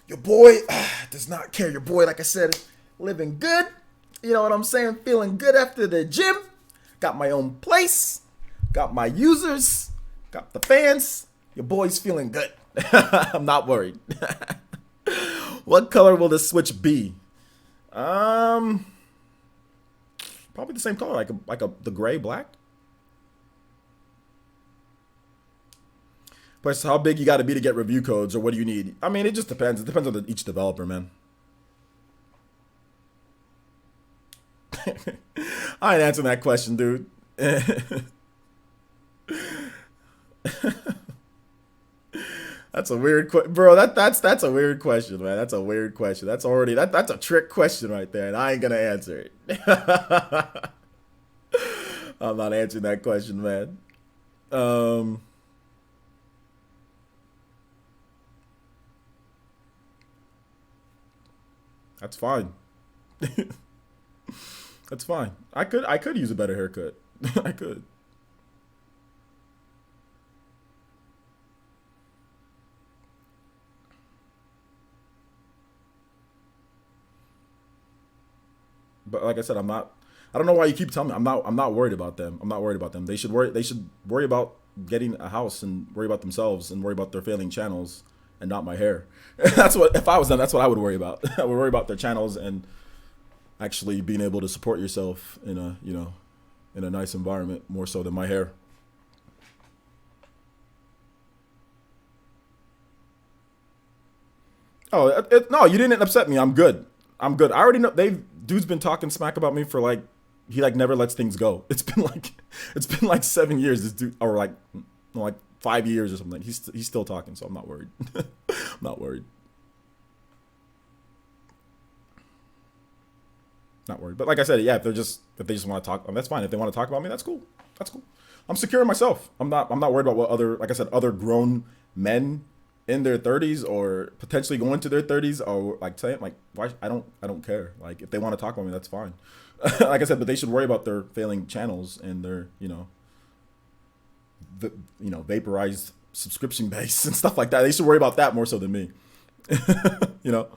Your boy does not care. Your boy, like I said, living good. You know what I'm saying? Feeling good after the gym. Got my own place. Got my users. Got the fans. Your boy's feeling good. I'm not worried. What color will the Switch be? Probably the same color, like the gray black. Plus, how big you got to be to get review codes, or what do you need? I mean, it just depends. It depends on each developer, man. I ain't answering that question, dude. That's a weird question, bro. That's a weird question, man. That's a weird question. That's a trick question right there, and I ain't gonna answer it. I'm not answering that question, man. That's fine. That's fine. I could use a better haircut. I could. But like I said, I'm not. I don't know why you keep telling me. I'm not worried about them. I'm not worried about them. They should worry. They should worry about getting a house and worry about themselves and worry about their failing channels and not my hair. That's what. If I was them, that's what I would worry about. I would worry about their channels and actually being able to support yourself in a in a nice environment more so than my hair. Oh no, you didn't upset me. I'm good. I'm good. I already know. Dude's been talking smack about me for like he like never lets things go. It's been like 7 years. This dude, or like no, like 5 years or something. He's still talking, so I'm not worried. I'm not worried. Not worried. But like I said, yeah, if they just want to talk, that's fine. If they want to talk about me, that's cool. That's cool. I'm secure in myself. I'm not worried about what other, like I said, other grown men in their 30s or potentially going to their 30s or like saying like why I don't care. Like if they want to talk about me, that's fine. Like I said, but they should worry about their failing channels and their vaporized subscription base and stuff like that. They should worry about that more so than me. you know.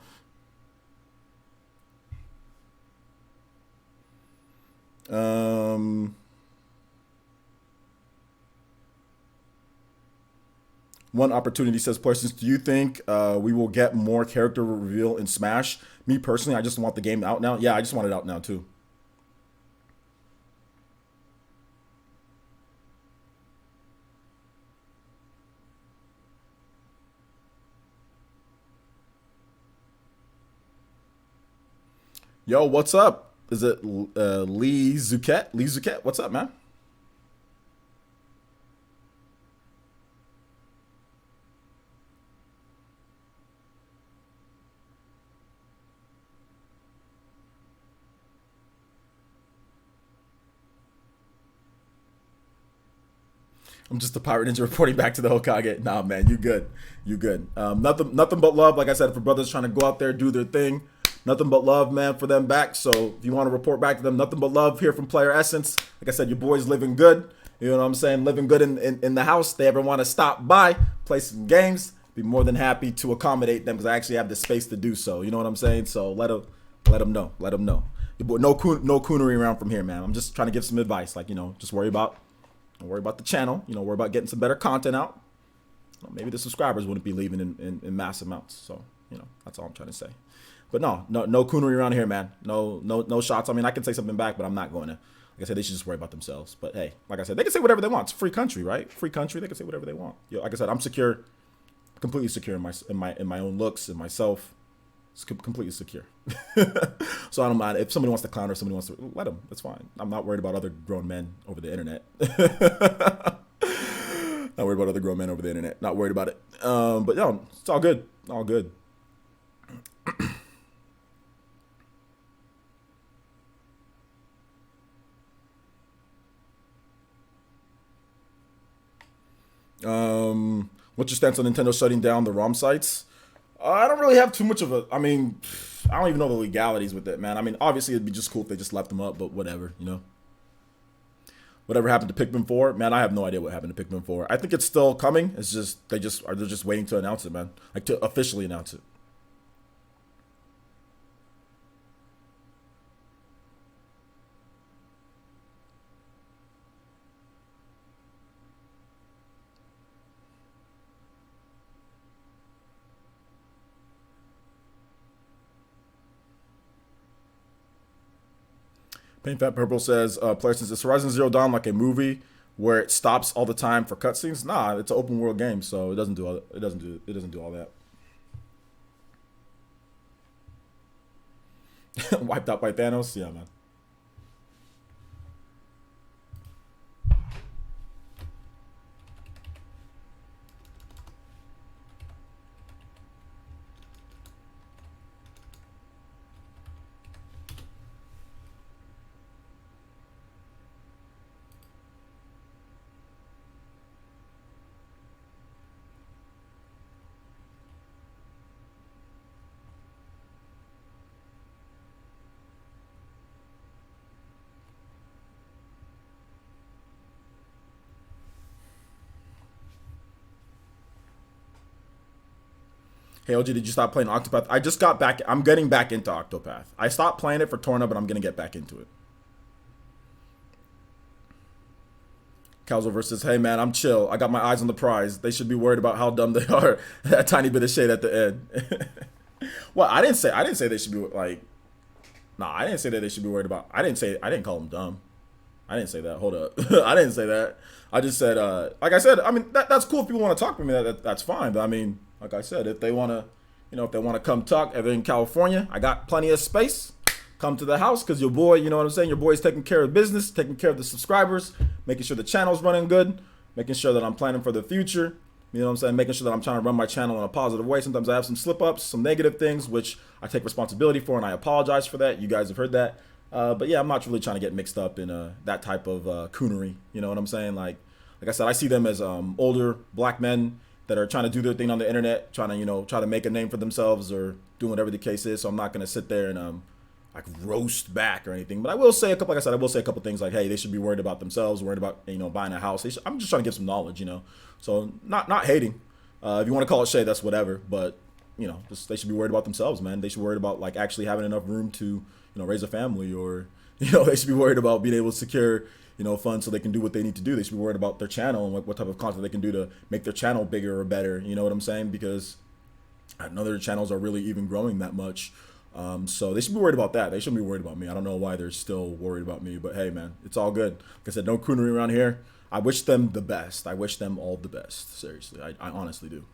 One opportunity says, "Questions. Do you think we will get more character reveal in Smash?" Me personally, I just want the game out now. Yeah, I just want it out now too. Yo, what's up? Is it Lee Zuquette? Lee Zuquette, what's up, man? I'm just a pirate ninja reporting back to the Hokage. Nah, man, you good. You good. Nothing but love. Like I said, for brothers trying to go out there, do their thing. Nothing but love, man, for them back. So if you want to report back to them, nothing but love here from Player Essence. Like I said, your boy's living good. You know what I'm saying? Living good in the house. They ever want to stop by, play some games, be more than happy to accommodate them because I actually have the space to do so. You know what I'm saying? So let them know. Let them know. Your boy, no coonery around from here, man. I'm just trying to give some advice. Like, just don't worry about the channel. Worry about getting some better content out. Maybe the subscribers wouldn't be leaving in mass amounts. So, that's all I'm trying to say. But no coonery around here, man. No shots. I mean, I can say something back, but I'm not going to. Like I said, they should just worry about themselves. But hey, like I said, they can say whatever they want. It's a free country, right? Free country. They can say whatever they want. Like I said, I'm secure, completely secure in my own looks, in myself. It's completely secure. So I don't mind if somebody wants to clown or somebody wants to let them. That's fine. I'm not worried about other grown men over the internet. Not worried about other grown men over the internet. Not worried about it. But no, it's all good. All good. What's your stance on Nintendo shutting down the ROM sites? I don't really have too much of a. I mean, I don't even know the legalities with it, man. I mean, obviously it'd be just cool if they just left them up, but whatever, you know. Whatever happened to Pikmin 4, man, I have no idea what happened to Pikmin 4. I think it's still coming. It's just they're just waiting to announce it, man. Like to officially announce it. Paint Fat Purple says, player since is Horizon Zero Dawn like a movie where it stops all the time for cutscenes? Nah, it's an open world game, so it doesn't do all that. It doesn't do all that. Wiped out by Thanos? Yeah, man. Hey OG, did you stop playing Octopath? I just got back. I'm getting back into Octopath. I stopped playing it for Torna, but I'm gonna get back into it. Calzo versus, hey man, I'm chill. I got my eyes on the prize. They should be worried about how dumb they are. That tiny bit of shade at the end. Well, I didn't say they should be like. Nah, I didn't say that they should be worried about. I didn't call them dumb. I didn't say that. Hold up. I didn't say that. I just said, like I said, I mean, that's cool if people want to talk to me. That's fine. But I mean, like I said, if they want to, if they want to come talk, if they're in California, I got plenty of space. Come to the house because your boy, you know what I'm saying? Your boy's taking care of business, taking care of the subscribers, making sure the channel's running good, making sure that I'm planning for the future. You know what I'm saying? Making sure that I'm trying to run my channel in a positive way. Sometimes I have some slip-ups, some negative things, which I take responsibility for, and I apologize for that. You guys have heard that. But yeah, I'm not really trying to get mixed up in that type of coonery. You know what I'm saying? Like I said, I see them as older black men that are trying to do their thing on the internet, trying to, try to make a name for themselves or doing whatever the case is. So I'm not going to sit there and like roast back or anything. But I will say a couple, like I said, I will say a couple things like, hey, they should be worried about themselves, worried about, buying a house. I'm just trying to give some knowledge, So not hating. If you want to call it shade, that's whatever. But, just they should be worried about themselves, man. They should be worried about like actually having enough room to, raise a family, or, they should be worried about being able to secure, funds so they can do what they need to do. They should be worried about their channel and what type of content they can do to make their channel bigger or better. You know what I'm saying? Because I know their channels are really even growing that much. So they should be worried about that. They shouldn't be worried about me. I don't know why they're still worried about me, but hey, man, it's all good. Like I said, no coonery around here. I wish them the best. I wish them all the best. Seriously, I honestly do.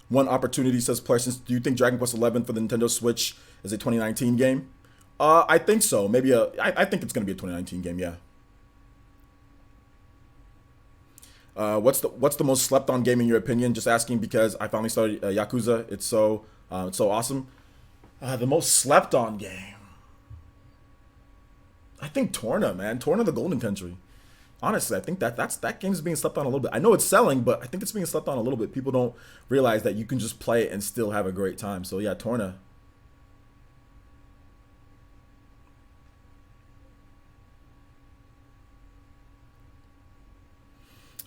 One opportunity says, questions. Do you think Dragon Quest 11 for the Nintendo Switch is a 2019 game? I think so. Maybe I think it's gonna be a 2019 game. Yeah. What's the most slept on game in your opinion? Just asking because I finally started Yakuza. It's so awesome. The most slept on game. I think Torna, man. Torna the Golden Country. Honestly, I think that game's being slept on a little bit. I know it's selling, but I think it's being slept on a little bit. People don't realize that you can just play it and still have a great time. So yeah, Torna.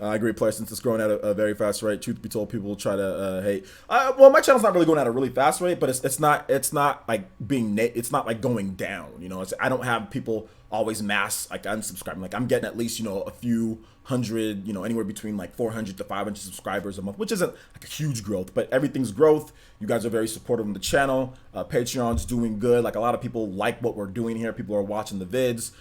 I agree. Player since it's growing at a very fast rate. Truth be told, people will try to hate. Well, my channel's not really going at a really fast rate, but it's not like it's not like going down. I don't have people always mass like unsubscribing. Like I'm getting at least a few 100, anywhere between like 400 to 500 subscribers a month, which isn't like a huge growth, but everything's growth. You guys are very supportive of the channel. Patreon's doing good. Like a lot of people like what we're doing here. People are watching the vids,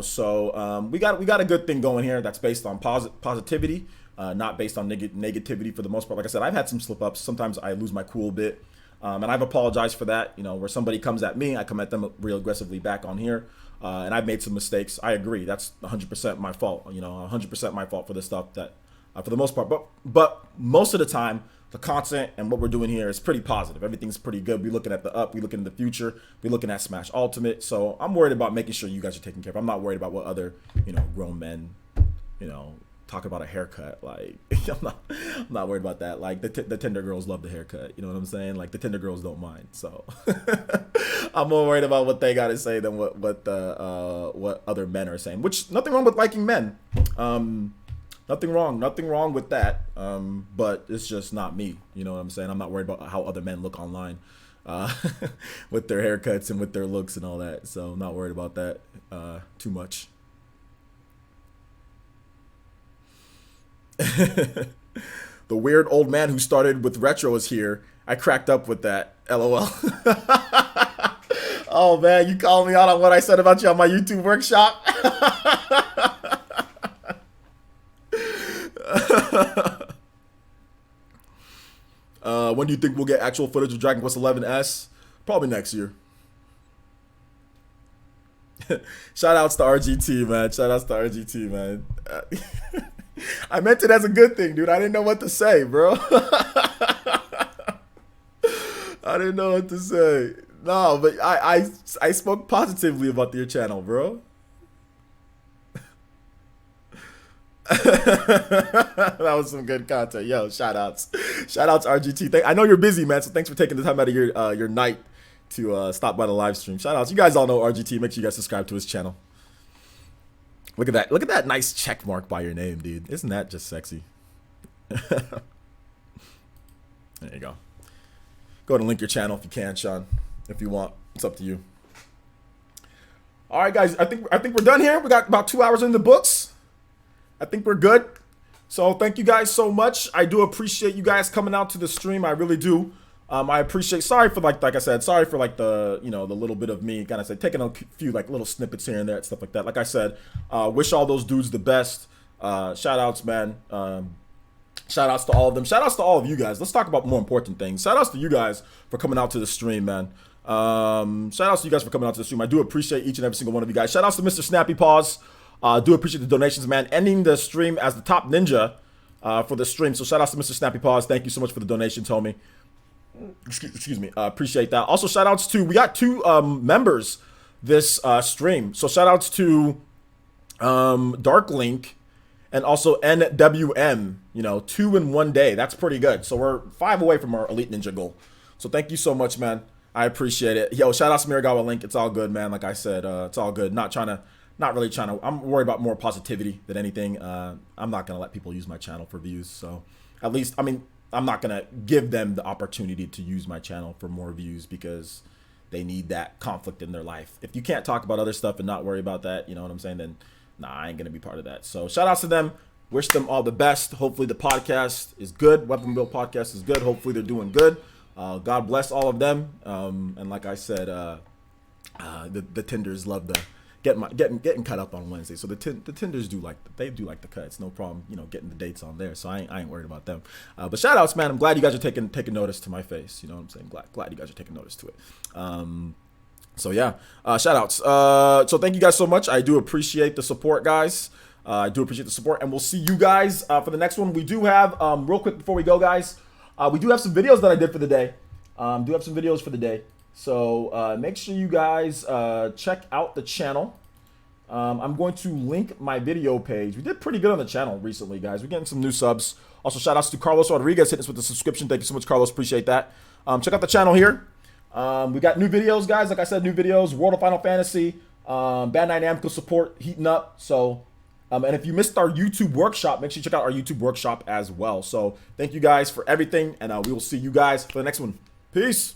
so we got a good thing going here that's based on positivity, not based on negativity for the most part. Like I said, I've had some slip ups. Sometimes I lose my cool a bit. And I've apologized for that, where somebody comes at me, I come at them real aggressively back on here. And I've made some mistakes. I agree. That's 100% my fault. 100% my fault for this stuff that, for the most part. But most of the time, the content and what we're doing here is pretty positive. Everything's pretty good. We're looking at the up. We're looking at the future. We're looking at Smash Ultimate. So I'm worried about making sure you guys are taken care of. I'm not worried about what other, grown men, talk about a haircut. Like I'm not worried about that. Like the Tinder girls love the haircut. You know what I'm saying? Like the Tinder girls don't mind. So I'm more worried about what they got to say than what other men are saying. Which nothing wrong with liking men. Nothing wrong with that. But it's just not me. You know what I'm saying? I'm not worried about how other men look online, with their haircuts and with their looks and all that. So I'm not worried about that too much. The weird old man who started with retro is here. I cracked up with that. LOL. Oh man, you called me out on what I said about you on my YouTube workshop. When do you think we'll get actual footage of Dragon Quest XI S? Probably next year. Shout outs to RGT, man. Shout outs to RGT, man. I meant it as a good thing, dude. I didn't know what to say, bro. I didn't know what to say. No, but I spoke positively about your channel, bro. That was some good content. Yo, shout outs. Shout outs RGT. I know you're busy, man, so thanks for taking the time out of your night to stop by the live stream. Shout outs. You guys all know RGT. Make sure you guys subscribe to his channel. Look at that. Look at that nice check mark by your name, dude. Isn't that just sexy? There you go. Go ahead and link your channel if you can, Sean. If you want. It's up to you. All right, guys. I think we're done here. We got about 2 hours in the books. I think we're good. So thank you guys so much. I do appreciate you guys coming out to the stream. I really do. I appreciate. Sorry for like I said. Sorry for like the the little bit of me kind of say taking a few like little snippets here and there and stuff like that. Like I said, wish all those dudes the best. Shout outs, man. Shout outs to all of them. Shout outs to all of you guys. Let's talk about more important things. Shout outs to you guys for coming out to the stream, man. Shout outs to you guys for coming out to the stream. I do appreciate each and every single one of you guys. Shout outs to Mr. Snappy Paws. Do appreciate the donations, man. Ending the stream as the top ninja for the stream. So shout outs to Mr. Snappy Paws. Thank you so much for the donations, homie. Excuse me. Appreciate that. Also, shout outs to, we got 2 members this stream. So shout outs to Dark Link and also NWM. 2 in 1 day. That's pretty good. So we're 5 away from our Elite Ninja goal. So thank you so much, man. I appreciate it. Yo, shout out to Miragawa Link. It's all good, man. Like I said, it's all good. Not really trying to. I'm worried about more positivity than anything. I'm not gonna let people use my channel for views. So at least, I'm not gonna give them the opportunity to use my channel for more views because they need that conflict in their life. If you can't talk about other stuff and not worry about that, you know what I'm saying? Then nah, I ain't gonna be part of that. So shout outs to them. Wish them all the best. Hopefully the podcast is good. Weapon Build podcast is good. Hopefully they're doing good. God bless all of them. And like I said, the Tinders love the getting cut up on Wednesday. So the Tinders do like the cuts. No problem, getting the dates on there. So I ain't worried about them. But shout outs, man. I'm glad you guys are taking notice to my face. You know what I'm saying? Glad you guys are taking notice to it. So yeah, shout outs. So thank you guys so much. I do appreciate the support, guys. I do appreciate the support, and we'll see you guys for the next one. We do have real quick before we go, guys. We do have some videos that I did for the day. So make sure you guys check out the channel. I'm going to link my video page. We did pretty good on the channel recently, guys. We're getting some new subs. Also, shout outs to Carlos Rodriguez hitting us with the subscription. Thank you so much, Carlos. Appreciate that. Check out the channel here. We got new videos, guys. Like I said, new videos. World of Final Fantasy. Bandai Namco support heating up. So, and if you missed our YouTube workshop, make sure you check out our YouTube workshop as well. So, thank you guys for everything, and we will see you guys for the next one. Peace.